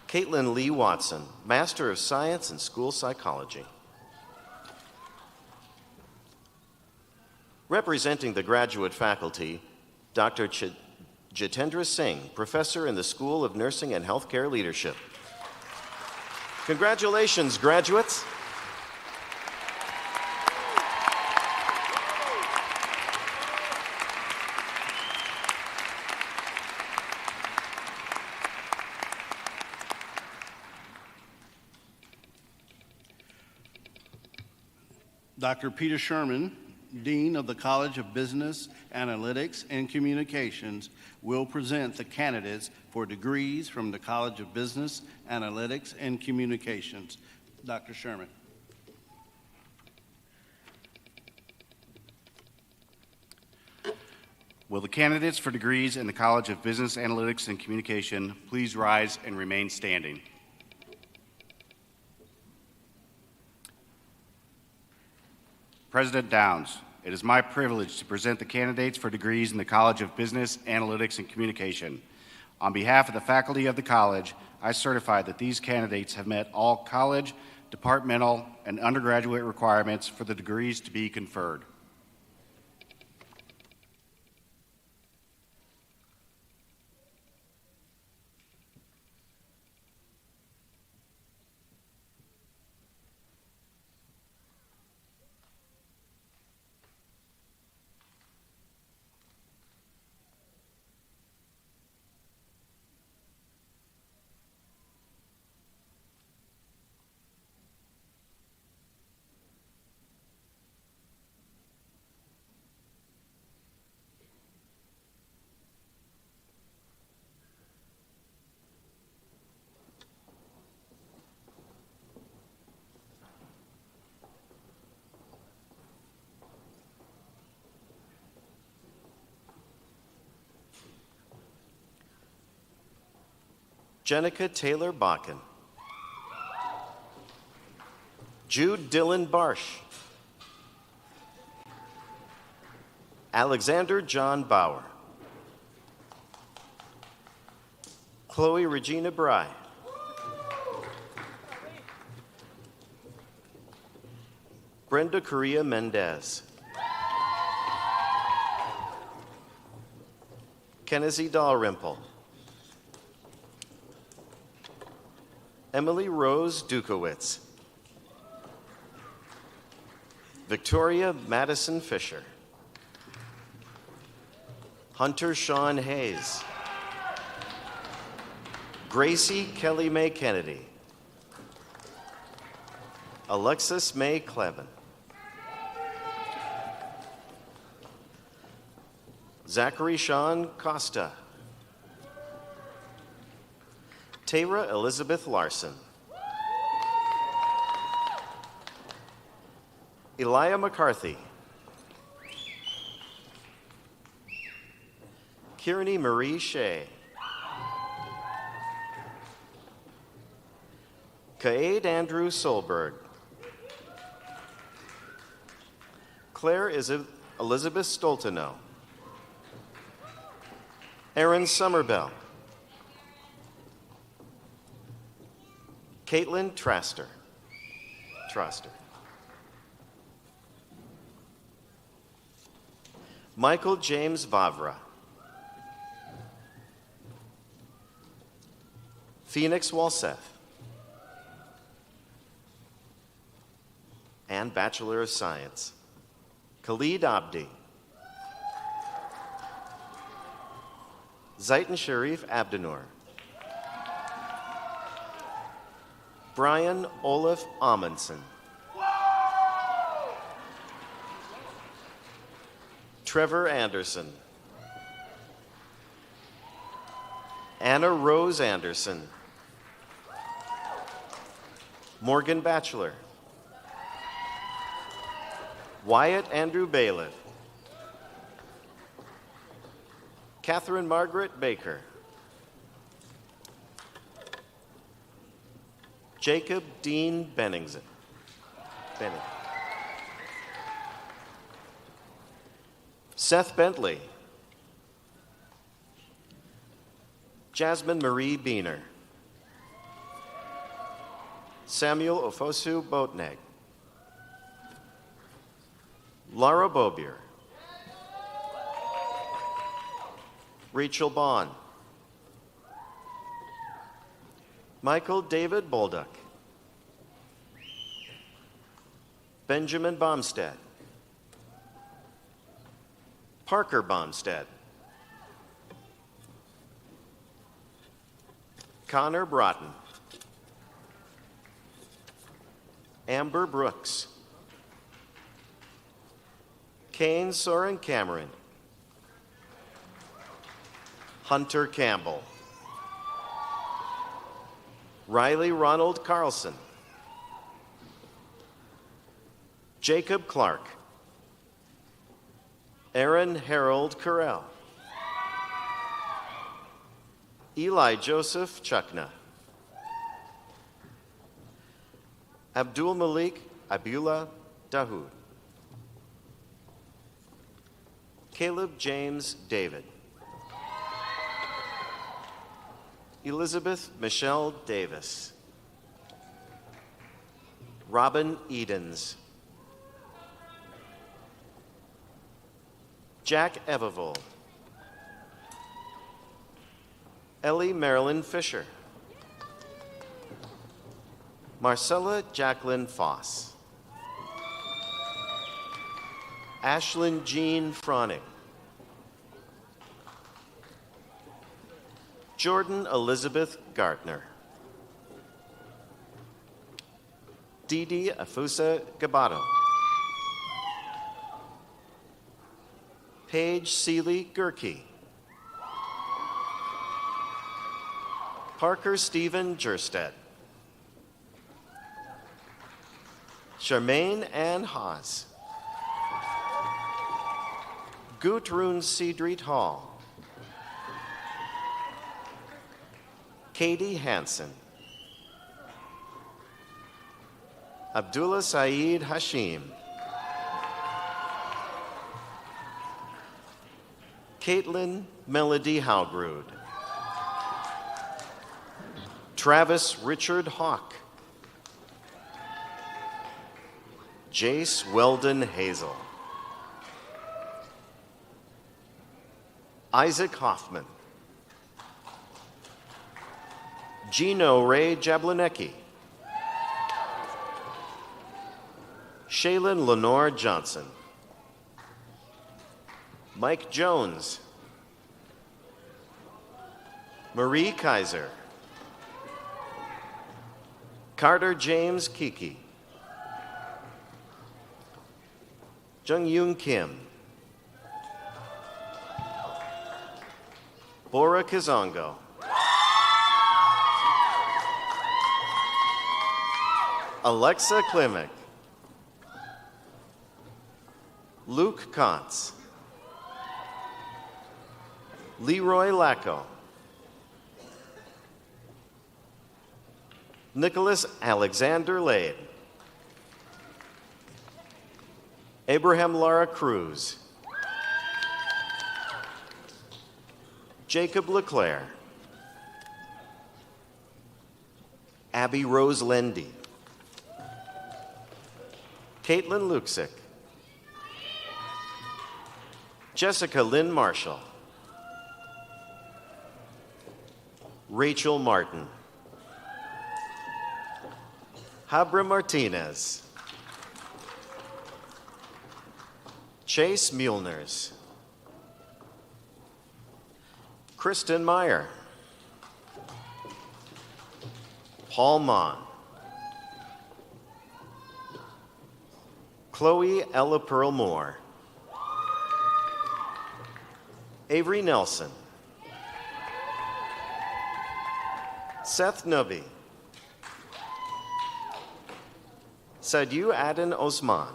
Caitlin Lee Watson, Master of Science and School Psychology. Representing the graduate faculty, Dr. Jitendra Singh, Professor in the School of Nursing and Healthcare Leadership. Congratulations, graduates. Dr. Peter Sherman, Dean of the College of Business, Analytics, and Communications, will present the candidates for degrees from the College of Business, Analytics, and Communications. Dr. Sherman. Will the candidates for degrees in the College of Business, Analytics, and Communication please rise and remain standing? President Downs, it is my privilege to present the candidates for degrees in the College of Business, Analytics, and Communication. On behalf of the faculty of the college, I certify that these candidates have met all college, departmental, and undergraduate requirements for the degrees to be conferred. Jenica Taylor Bakken. Jude Dylan Barsh. Alexander John Bauer. Chloe Regina Bry. Brenda Correa Mendez. Kennedy Dalrymple. Emily Rose Dukowitz. Victoria Madison Fisher. Hunter Sean Hayes. Gracie Kelly Mae Kennedy. Alexis May Clevin. Zachary Sean Costa. Tara Elizabeth Larson. Elia McCarthy. Kierney Marie Shea. Kaade Andrew Solberg. Claire Elizabeth Stoltenow. Aaron Somerbell. Caitlin Traster. Michael James Vavra. Phoenix Walseth. And Bachelor of Science. Khalid Abdi. Zaitan Sharif Abdinur. Brian Olaf Amundsen. Trevor Anderson. Anna Rose Anderson. Morgan Batchelor. Wyatt Andrew Bailiff. Catherine Margaret Baker. Jacob Dean Benningson. Seth Bentley. Jasmine Marie Beener. Samuel Ofosu Boatneg. Laura Bobier. Rachel Bond. Michael David Bolduck. Benjamin Bomstead. Parker Bomstead. Connor Broughton. Amber Brooks. Kane Soren Cameron. Hunter Campbell. Riley Ronald Carlson. Jacob Clark. Aaron Harold Carell. Eli Joseph Chukna. Abdul Malik Abula Dahoud. Caleb James David. Elizabeth Michelle Davis. Robin Edens. Jack Evervold. Ellie Marilyn Fisher. Marcella Jacqueline Foss. Ashlyn Jean Froning. Jordan Elizabeth Gardner. Didi Afusa Gabato. Paige Seeley Gerke. Parker Stephen Jerstead. Charmaine Ann Haas. Gudrun Cedrit Hall. Katie Hansen. Abdullah Saeed Hashim. Caitlin Melody Haugrud. Travis Richard Hawk. Jace Weldon Hazel. Isaac Hoffman. Gino Ray Jablanecki. Shaylin Lenore Johnson. Mike Jones. Marie Kaiser. Carter James Kiki. Jung Yoon Kim. Bora Kizongo. Alexa Klimek. Luke Kantz. Leroy Lacko. Nicholas Alexander Lade. Abraham Lara Cruz. Jacob Leclerc. Abby Rose Lendy. Caitlin Luksick. Jessica Lynn Marshall. Rachel Martin. Habra Martinez. Chase Muehlners. Kristen Meyer. Paul Mon. Chloe Ella Pearl Moore. Avery Nelson. Seth Nubi. Sadiu Aden Osman.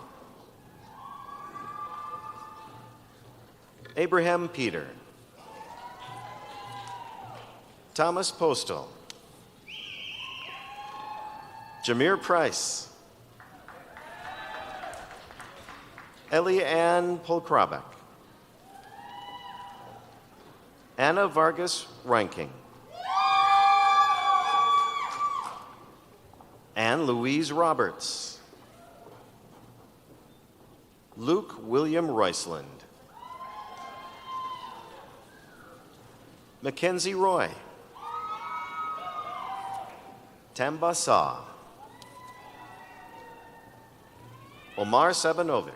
Abraham Peter. Thomas Postal. Jameer Price. Ellie Ann Polkrabek. Anna Vargas Reinking. Anne Louise Roberts. Luke William Roisland. Mackenzie Roy. Tamba Sa. Omar Sabanovic.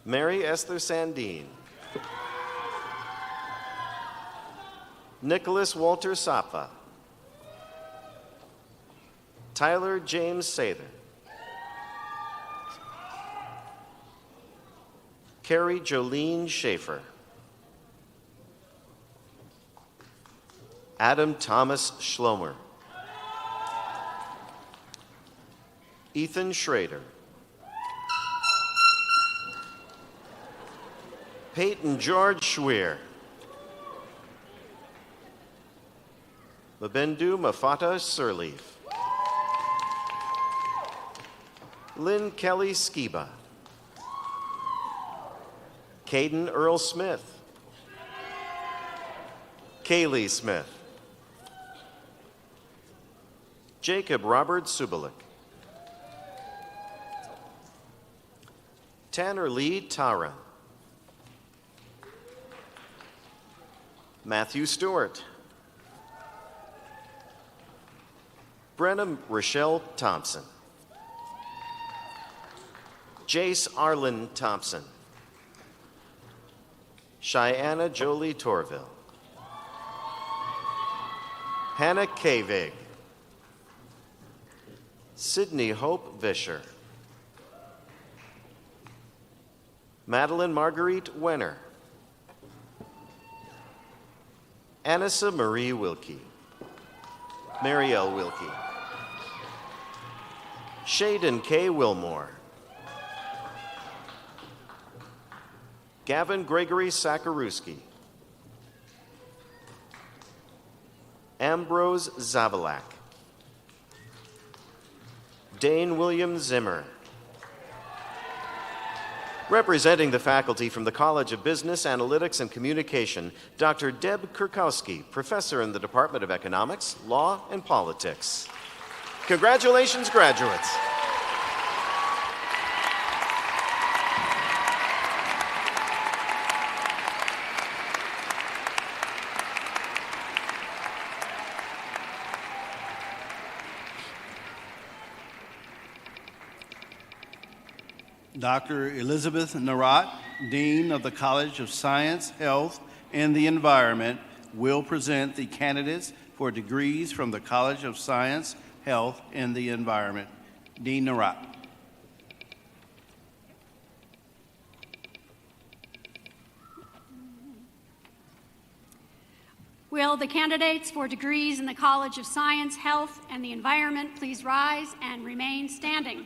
Mary Esther Sandine. Nicholas Walter Sapa. Tyler James Sather. Carrie Jolene Schaefer. Adam Thomas Schlomer. Ethan Schrader. Peyton George Schweer. Mabendu Mafata Sirleaf. Lynn Kelly Skiba. Caden Earl Smith. Kaylee Smith. Jacob Robert Subalik. Tanner Lee Tara. Matthew Stewart. Brenna Rochelle Thompson. Jace Arlen Thompson. Cheyenne Jolie Torville. Hannah Kavig. Sydney Hope Vischer. Madeline Marguerite Wenner. Anissa Marie Wilkie. Marielle Wilkie. Shaden K. Wilmore. Gavin Gregory Sakaruski. Ambrose Zavalak, Dane William Zimmer. Representing the faculty from the College of Business, Analytics, and Communication, Dr. Deb Kurkowski, professor in the Department of Economics, Law, and Politics. Congratulations, graduates. Dr. Elizabeth Narat, Dean of the College of Science, Health, and the Environment, will present the candidates for degrees from the College of Science, Health, and the Environment. Dean Narat. Will the candidates for degrees in the College of Science, Health, and the Environment please rise and remain standing?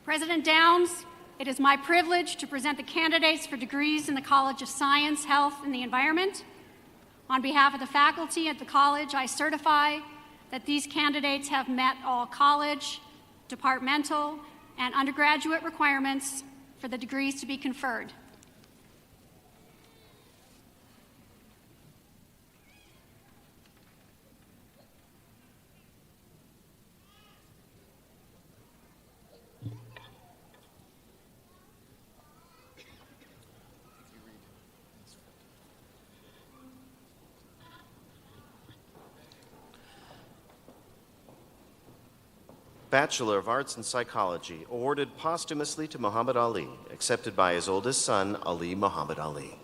President Downs, it is my privilege to present the candidates for degrees in the College of Science, Health, and the Environment. On behalf of the faculty at the college, I certify that these candidates have met all college, departmental, and undergraduate requirements for the degrees to be conferred. Bachelor of Arts in Psychology, awarded posthumously to Muhammad Ali, accepted by his oldest son, Ali Muhammad Ali.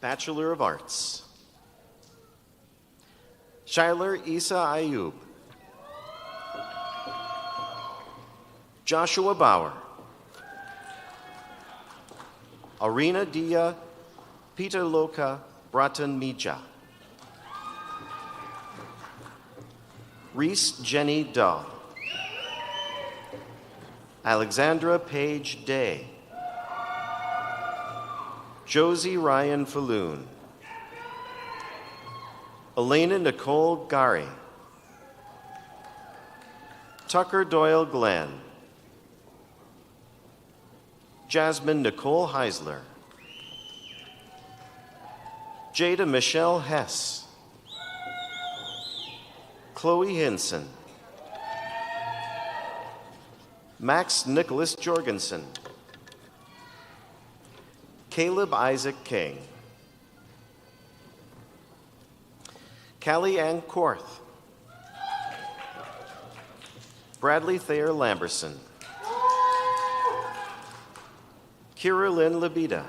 Bachelor of Arts, Shiler Isa Ayub, Joshua Bauer, Arena Dia Peter Loka Bratan Mija, Reese Jenny Daw, Alexandra Page Day, Josie Ryan Falloon, Elena Nicole Gary, Tucker Doyle Glenn, Jasmine Nicole Heisler, Jada Michelle Hess, Chloe Hinson, Max Nicholas Jorgensen, Caleb Isaac King, Callie Ann Korth, Bradley Thayer Lamberson, Kira Lynn Labida,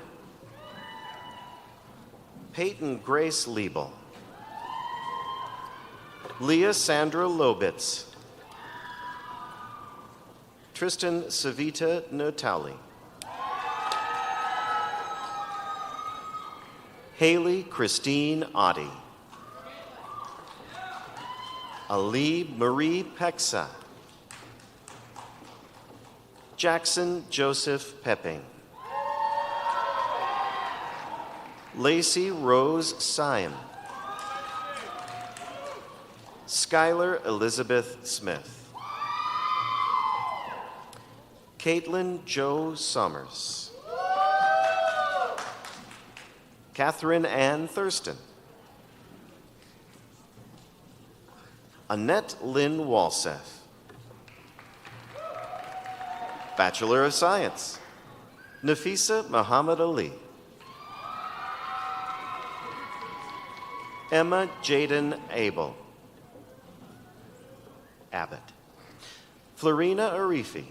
Peyton Grace Liebel, Leah Sandra Lobitz, Tristan Savita Notali, Haley Christine Oddie, Ali Marie Pexa, Jackson Joseph Pepping, Lacey Rose Syme, Skylar Elizabeth Smith, Caitlin Jo Summers, Catherine Ann Thurston, Annette Lynn Walseth, Bachelor of Science, Nafisa Muhammad Ali, Emma Jaden Abel, Abbott, Florina Arifi,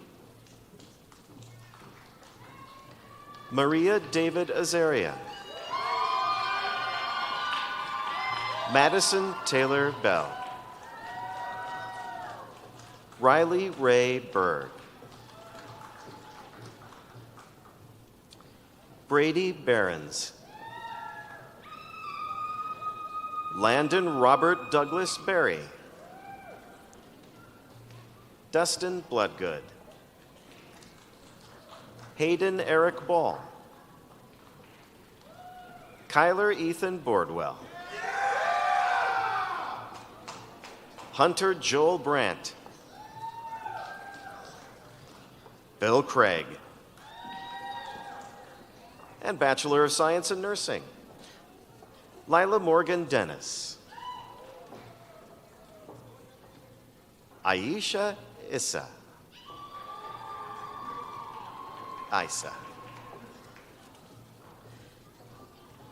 Maria David Azaria, Madison Taylor Bell, Riley Ray Berg. Brady Behrens. Landon Robert Douglas Berry. Dustin Bloodgood. Hayden Eric Ball. Kyler Ethan Bordwell. Hunter Joel Brandt. Bill Craig. And Bachelor of Science in Nursing, Lila Morgan Dennis. Aisha Issa. Isa.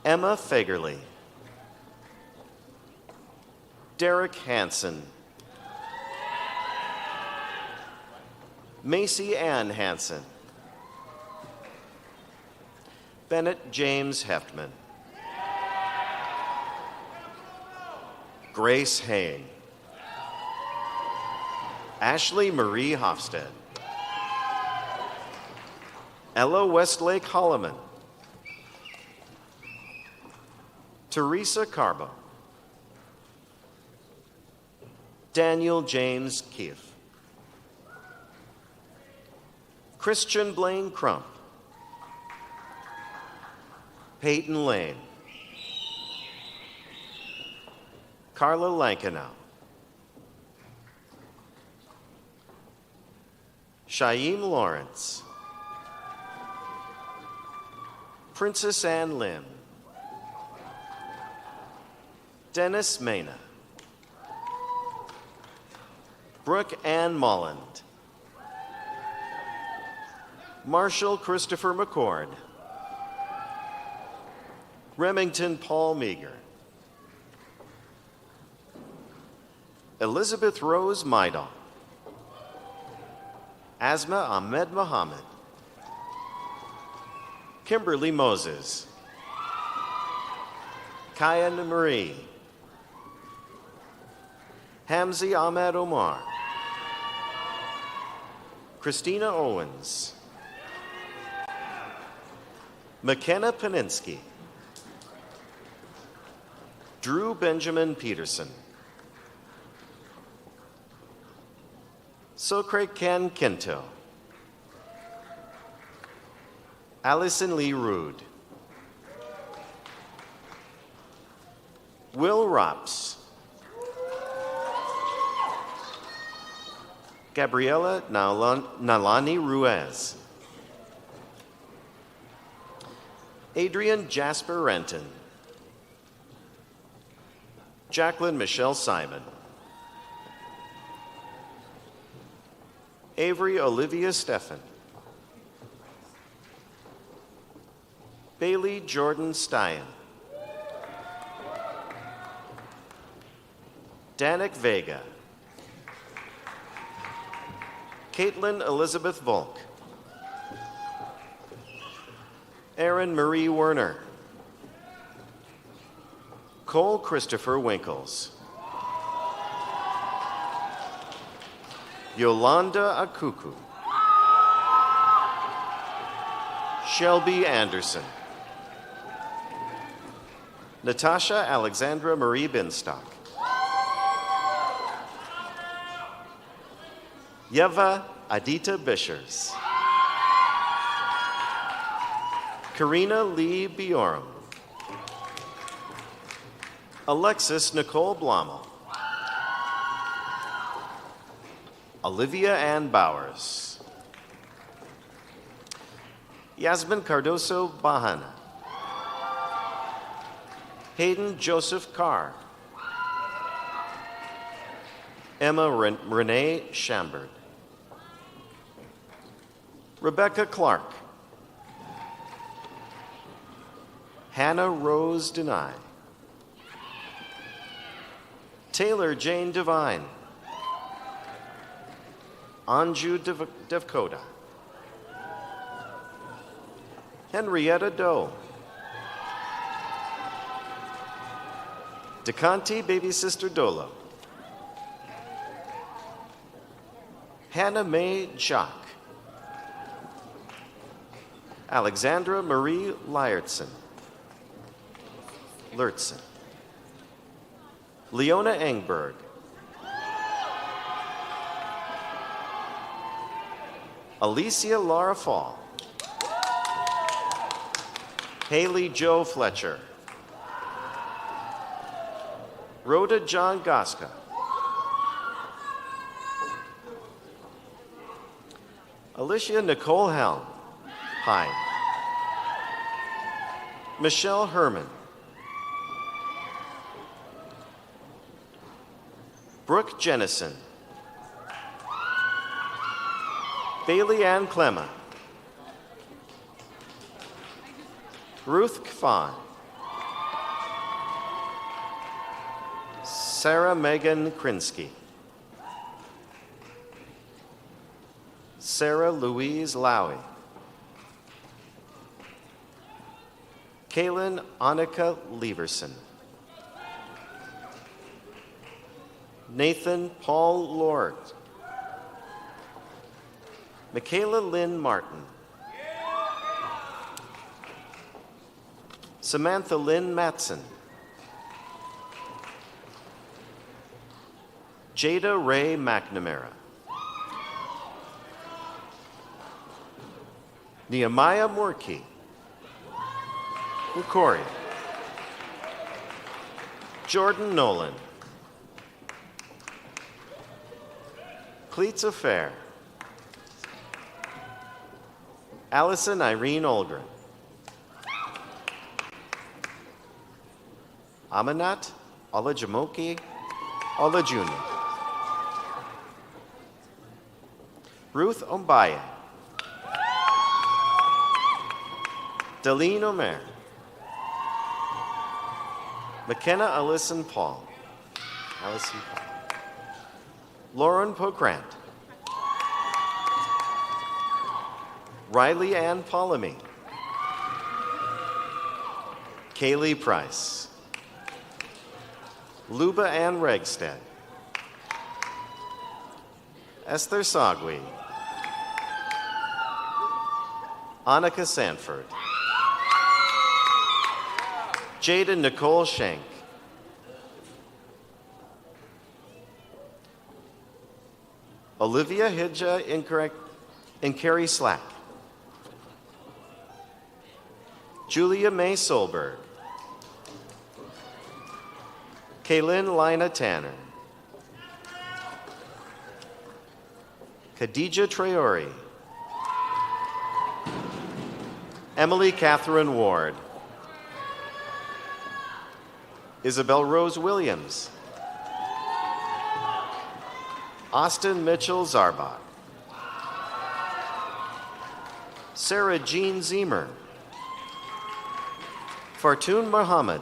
Emma Fagerly. Derek Hansen. Macy Ann Hansen. Bennett James Heftman. Grace Hain. Ashley Marie Hofstad. Ella Westlake Holloman. Teresa Carbo. Daniel James Keefe. Christian Blaine Crump. Peyton Lane. Carla Lankenow. Shaim Lawrence. Princess Ann Lim. Dennis Mena. Brooke Ann Molland. Marshall Christopher McCord. Remington Paul Meager. Elizabeth Rose Maidon. Asma Ahmed Muhammad. Kimberly Moses. Kyan Marie. Hamzi Ahmed Omar. Christina Owens. McKenna Paninsky. Drew Benjamin Peterson. Sokre Ken Kento. Allison Lee Rude. Will Rops. Gabriela Nalani Ruiz. Adrian Jasper Renton. Jacqueline Michelle Simon. Avery Olivia Steffen. Bailey Jordan Stein. Danik Vega. Caitlin Elizabeth Volk. Erin Marie Werner. Cole Christopher Winkles. Yolanda Akuku. Shelby Anderson. Natasha Alexandra Marie Binstock. Yeva Adita Bishers. Karina Lee Biorum. Alexis Nicole Blamo. Olivia Ann Bowers. Yasmin Cardoso Bahana. Hayden Joseph Carr. Emma Renee Chambard. Rebecca Clark. Hannah Rose Denai. Taylor Jane Devine. Anju Devkota. Henrietta Doe. DeConti Baby Sister Dolo. Hannah Mae Jock. Alexandra Marie Lyertson. Leona Engberg. Alicia Laura Fall. Haley Jo Fletcher. Rhoda John Goska. Alicia Nicole Helm. Pine. Michelle Herman. Brooke Jennison. Bailey Ann Clemma. Ruth Kfan. Sarah Megan Krinsky. Sarah Louise Lowy. Kaylin Annika Leverson. Nathan Paul Lord. Michaela Lynn Martin. Samantha Lynn Matson. Jada Ray McNamara. Nehemiah Morkey. Corey. Jordan Nolan. Cleats Affair. Allison Irene Olgren. Amanat Olajumoke Olajuni. Ruth Ombaye. Deline Omer. McKenna Allison Paul. Lauren Pokrant. Riley Ann Polamy. Kaylee Price. Luba Ann Regstead. Esther Sagui. Annika Sanford. Jada Nicole Schenk. Olivia Hidja Inkari Slack. Julia May Solberg. Kaylin Lina Tanner. Khadija Traore. Emily Catherine Ward. Isabel Rose Williams. Austin Mitchell Zarbach. Sarah Jean Zemer. Fartoon Muhammad.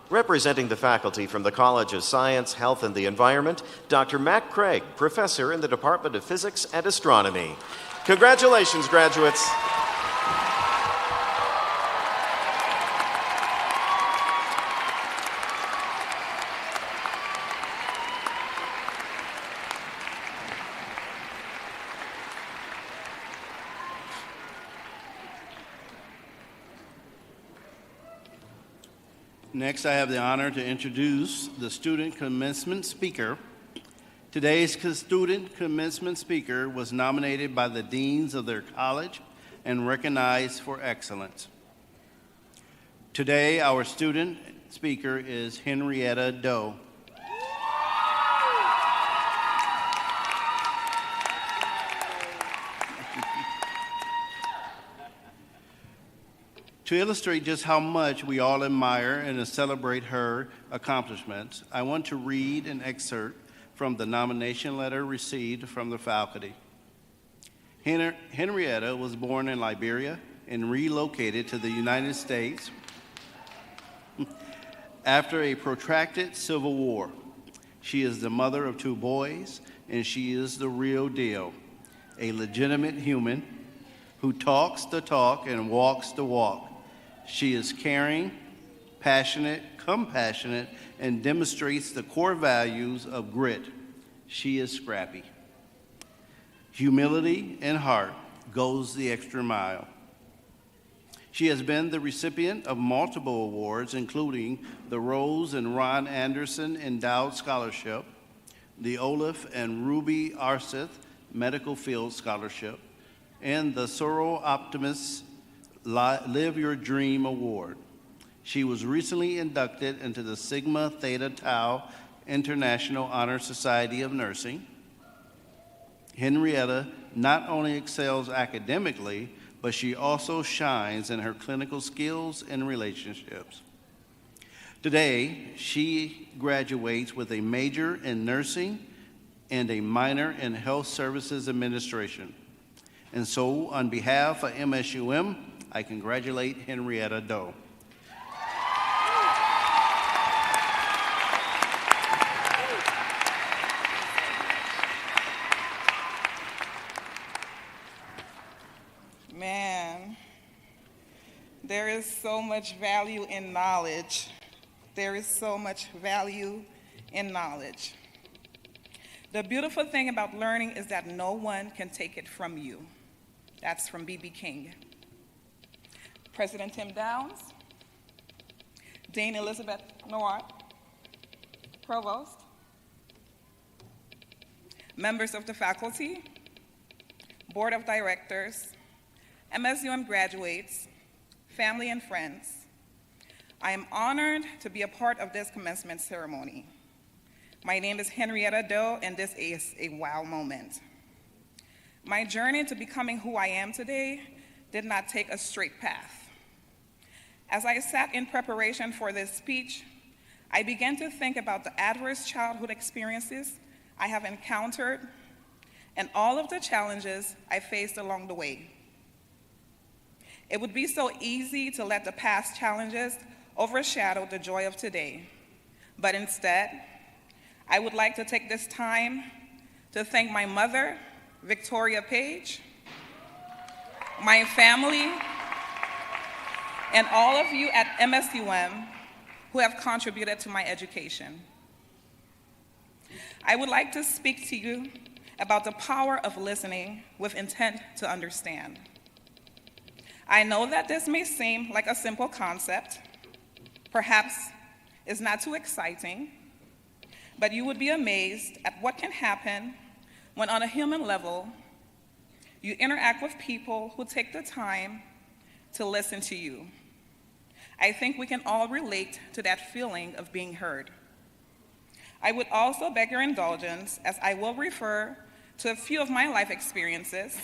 Representing the faculty from the College of Science, Health, and the Environment, Dr. Mac Craig, professor in the Department of Physics and Astronomy. Congratulations, graduates. Next, I have the honor to introduce the student commencement speaker. Today's student commencement speaker was nominated by the deans of their college and recognized for excellence. Today, our student speaker is Henrietta Doe. To illustrate just how much we all admire and to celebrate her accomplishments, I want to read an excerpt from the nomination letter received from the faculty. Henrietta was born in Liberia and relocated to the United States after a protracted civil war. She is the mother of 2 boys, and she is the real deal, a legitimate human who talks the talk and walks the walk. She is caring, passionate, compassionate, and demonstrates the core values of grit, she is scrappy. Humility and heart goes the extra mile. She has been the recipient of multiple awards, including the Rose and Ron Anderson Endowed Scholarship, the Olaf and Ruby Arseth Medical Field Scholarship, and the Sorrow Optimist Live Your Dream Award. She was recently inducted into the Sigma Theta Tau International Honor Society of Nursing. Henrietta not only excels academically, but she also shines in her clinical skills and relationships. Today, she graduates with a major in nursing and a minor in health services administration. And so, on behalf of MSUM, I congratulate Henrietta Doe. Man, there is so much value in knowledge. There is so much value in knowledge. The beautiful thing about learning is that no one can take it from you. That's from B.B. King. President Tim Downs, Dane Elizabeth Noir, Provost, members of the faculty, Board of Directors, MSUM graduates, family and friends, I am honored to be a part of this commencement ceremony. My name is Henrietta Doe, and this is a wow moment. My journey to becoming who I am today did not take a straight path. As I sat in preparation for this speech, I began to think about the adverse childhood experiences I have encountered and all of the challenges I faced along the way. It would be so easy to let the past challenges overshadow the joy of today, but instead, I would like to take this time to thank my mother, Victoria Page, my family, and all of you at MSUM who have contributed to my education. I would like to speak to you about the power of listening with intent to understand. I know that this may seem like a simple concept, perhaps it's not too exciting, but you would be amazed at what can happen when on a human level, you interact with people who take the time to listen to you. I think we can all relate to that feeling of being heard. I would also beg your indulgence as I will refer to a few of my life experiences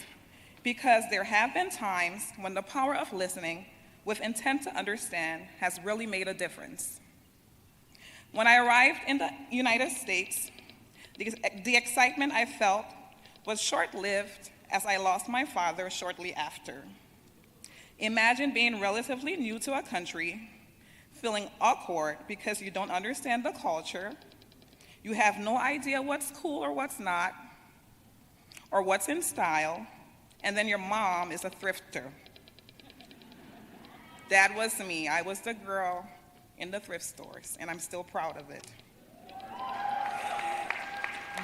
because there have been times when the power of listening with intent to understand has really made a difference. When I arrived in the United States, the excitement I felt was short-lived as I lost my father shortly after. Imagine being relatively new to a country, feeling awkward because you don't understand the culture, you have no idea what's cool or what's not, or what's in style, and then your mom is a thrifter. That was me. I was the girl in the thrift stores, and I'm still proud of it.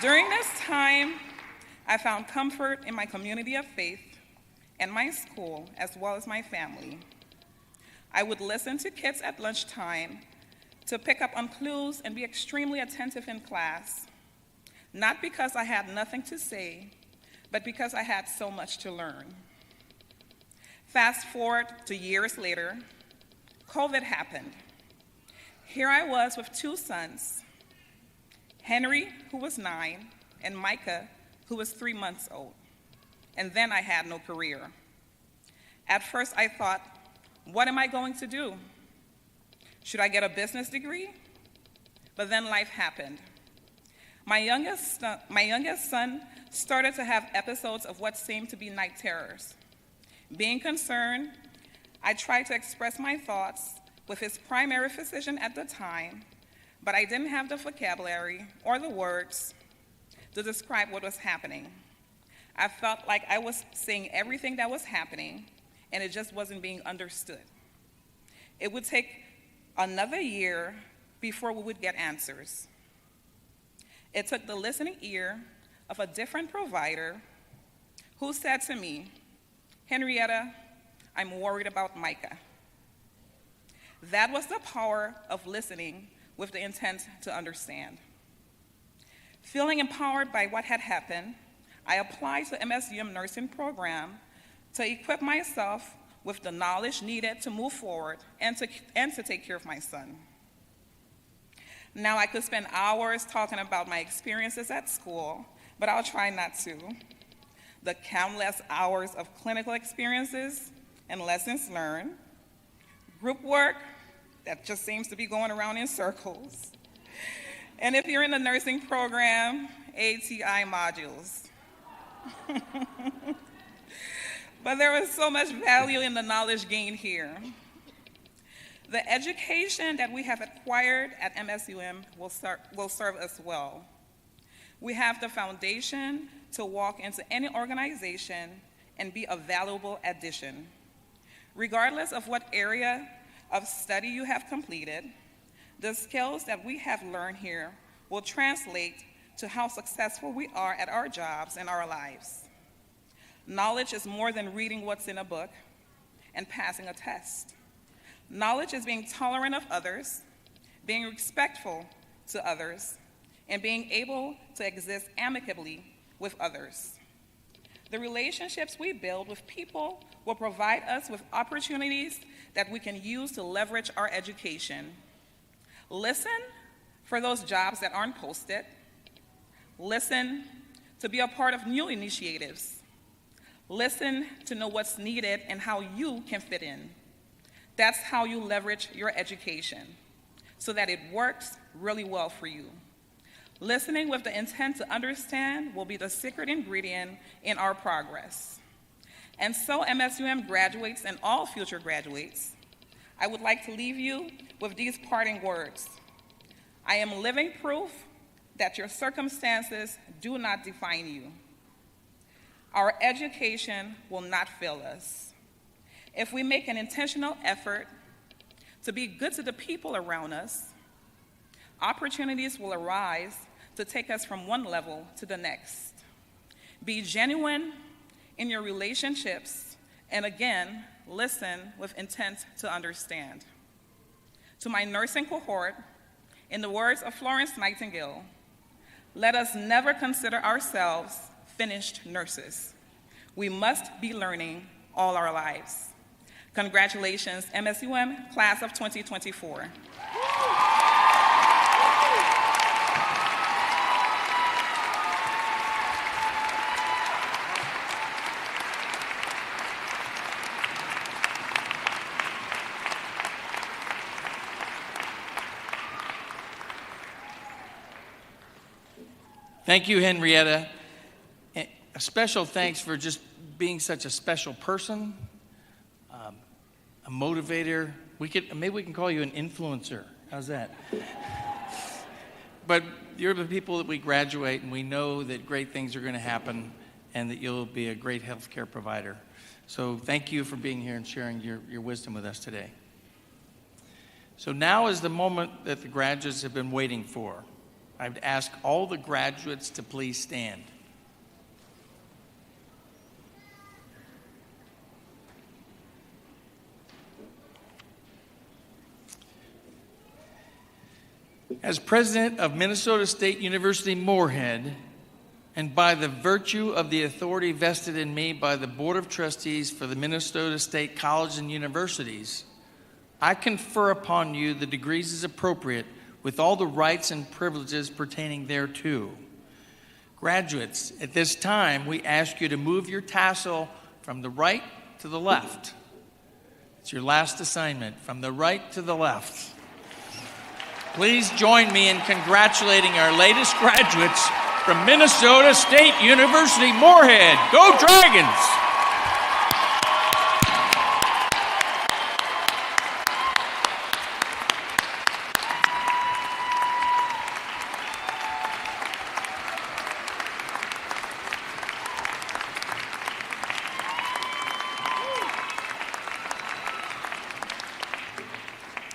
During this time, I found comfort in my community of faith and my school, as well as my family. I would listen to kids at lunchtime to pick up on clues and be extremely attentive in class, not because I had nothing to say, but because I had so much to learn. Fast forward to years later, COVID happened. Here I was with two sons, Henry, who was 9, and Micah, who was 3 months old. And then I had no career. At first I thought, what am I going to do? Should I get a business degree? But then life happened. My youngest son started to have episodes of what seemed to be night terrors. Being concerned, I tried to express my thoughts with his primary physician at the time, but I didn't have the vocabulary or the words to describe what was happening. I felt like I was seeing everything that was happening, and it just wasn't being understood. It would take another year before we would get answers. It took the listening ear of a different provider who said to me, "Henrietta, I'm worried about Micah." That was the power of listening with the intent to understand. Feeling empowered by what had happened, I applied to MSUM nursing program to equip myself with the knowledge needed to move forward and to take care of my son. Now I could spend hours talking about my experiences at school, but I'll try not to. The countless hours of clinical experiences and lessons learned, group work that just seems to be going around in circles, and if you're in the nursing program, ATI modules. But there was so much value in the knowledge gained here. The education that we have acquired at MSUM will serve us well. We have the foundation to walk into any organization and be a valuable addition. Regardless of what area of study you have completed, the skills that we have learned here will translate to how successful we are at our jobs and our lives. Knowledge is more than reading what's in a book and passing a test. Knowledge is being tolerant of others, being respectful to others, and being able to exist amicably with others. The relationships we build with people will provide us with opportunities that we can use to leverage our education. Listen for those jobs that aren't posted. Listen to be a part of new initiatives. Listen to know what's needed and how you can fit in. That's how you leverage your education so that it works really well for you. Listening with the intent to understand will be the secret ingredient in our progress. And so, MSUM graduates and all future graduates, I would like to leave you with these parting words. I am living proof that your circumstances do not define you. Our education will not fail us. If we make an intentional effort to be good to the people around us, opportunities will arise to take us from one level to the next. Be genuine in your relationships, and again, listen with intent to understand. To my nursing cohort, in the words of Florence Nightingale, let us never consider ourselves finished nurses. We must be learning all our lives. Congratulations, MSUM, class of 2024. Thank you, Henrietta. A special thanks for just being such a special person, a motivator. Maybe we can call you an influencer. How's that? But you're the people that we graduate, and we know that great things are going to happen and that you'll be a great healthcare provider. So thank you for being here and sharing your wisdom with us today. So now is the moment that the graduates have been waiting for. I would ask all the graduates to please stand. As president of Minnesota State University Moorhead, and by the virtue of the authority vested in me by the Board of Trustees for the Minnesota State Colleges and Universities, I confer upon you the degrees as appropriate with all the rights and privileges pertaining thereto. Graduates, at this time, we ask you to move your tassel from the right to the left. It's your last assignment, from the right to the left. Please join me in congratulating our latest graduates from Minnesota State University Moorhead. Go Dragons!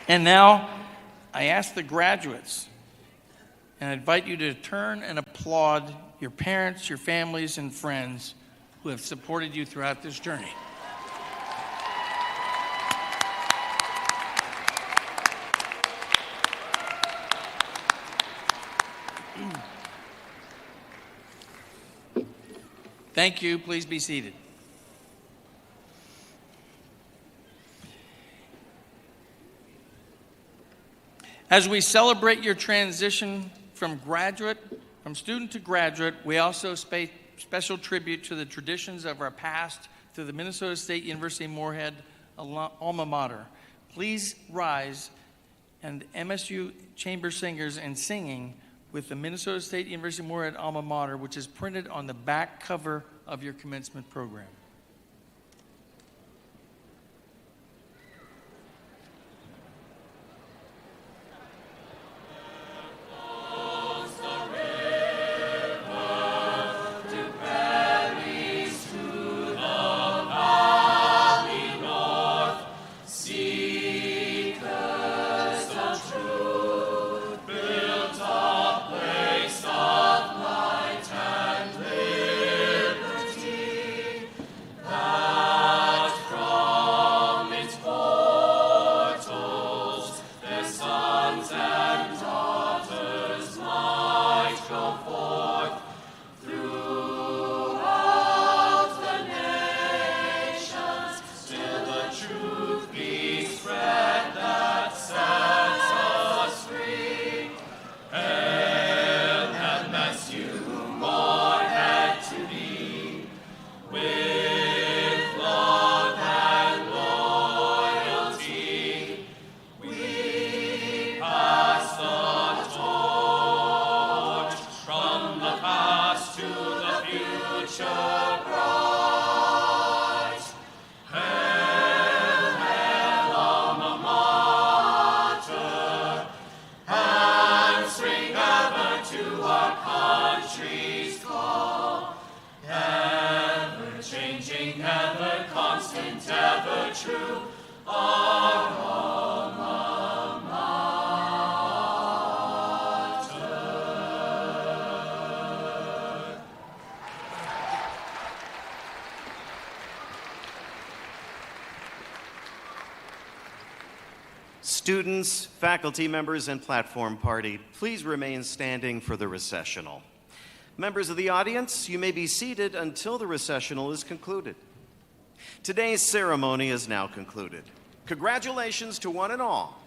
And now, I ask the graduates, and I invite you to turn and applaud your parents, your families, and friends who have supported you throughout this journey. Thank you. Please be seated. As we celebrate your transition from student to graduate, we also pay special tribute to the traditions of our past through the Minnesota State University Moorhead alma mater. Please rise, and MSU Chamber Singers and singing with the Minnesota State University Moorhead alma mater, which is printed on the back cover of your commencement program. Students, faculty members, and platform party, please remain standing for the recessional. Members of the audience, you may be seated until the recessional is concluded. Today's ceremony is now concluded. Congratulations to one and all.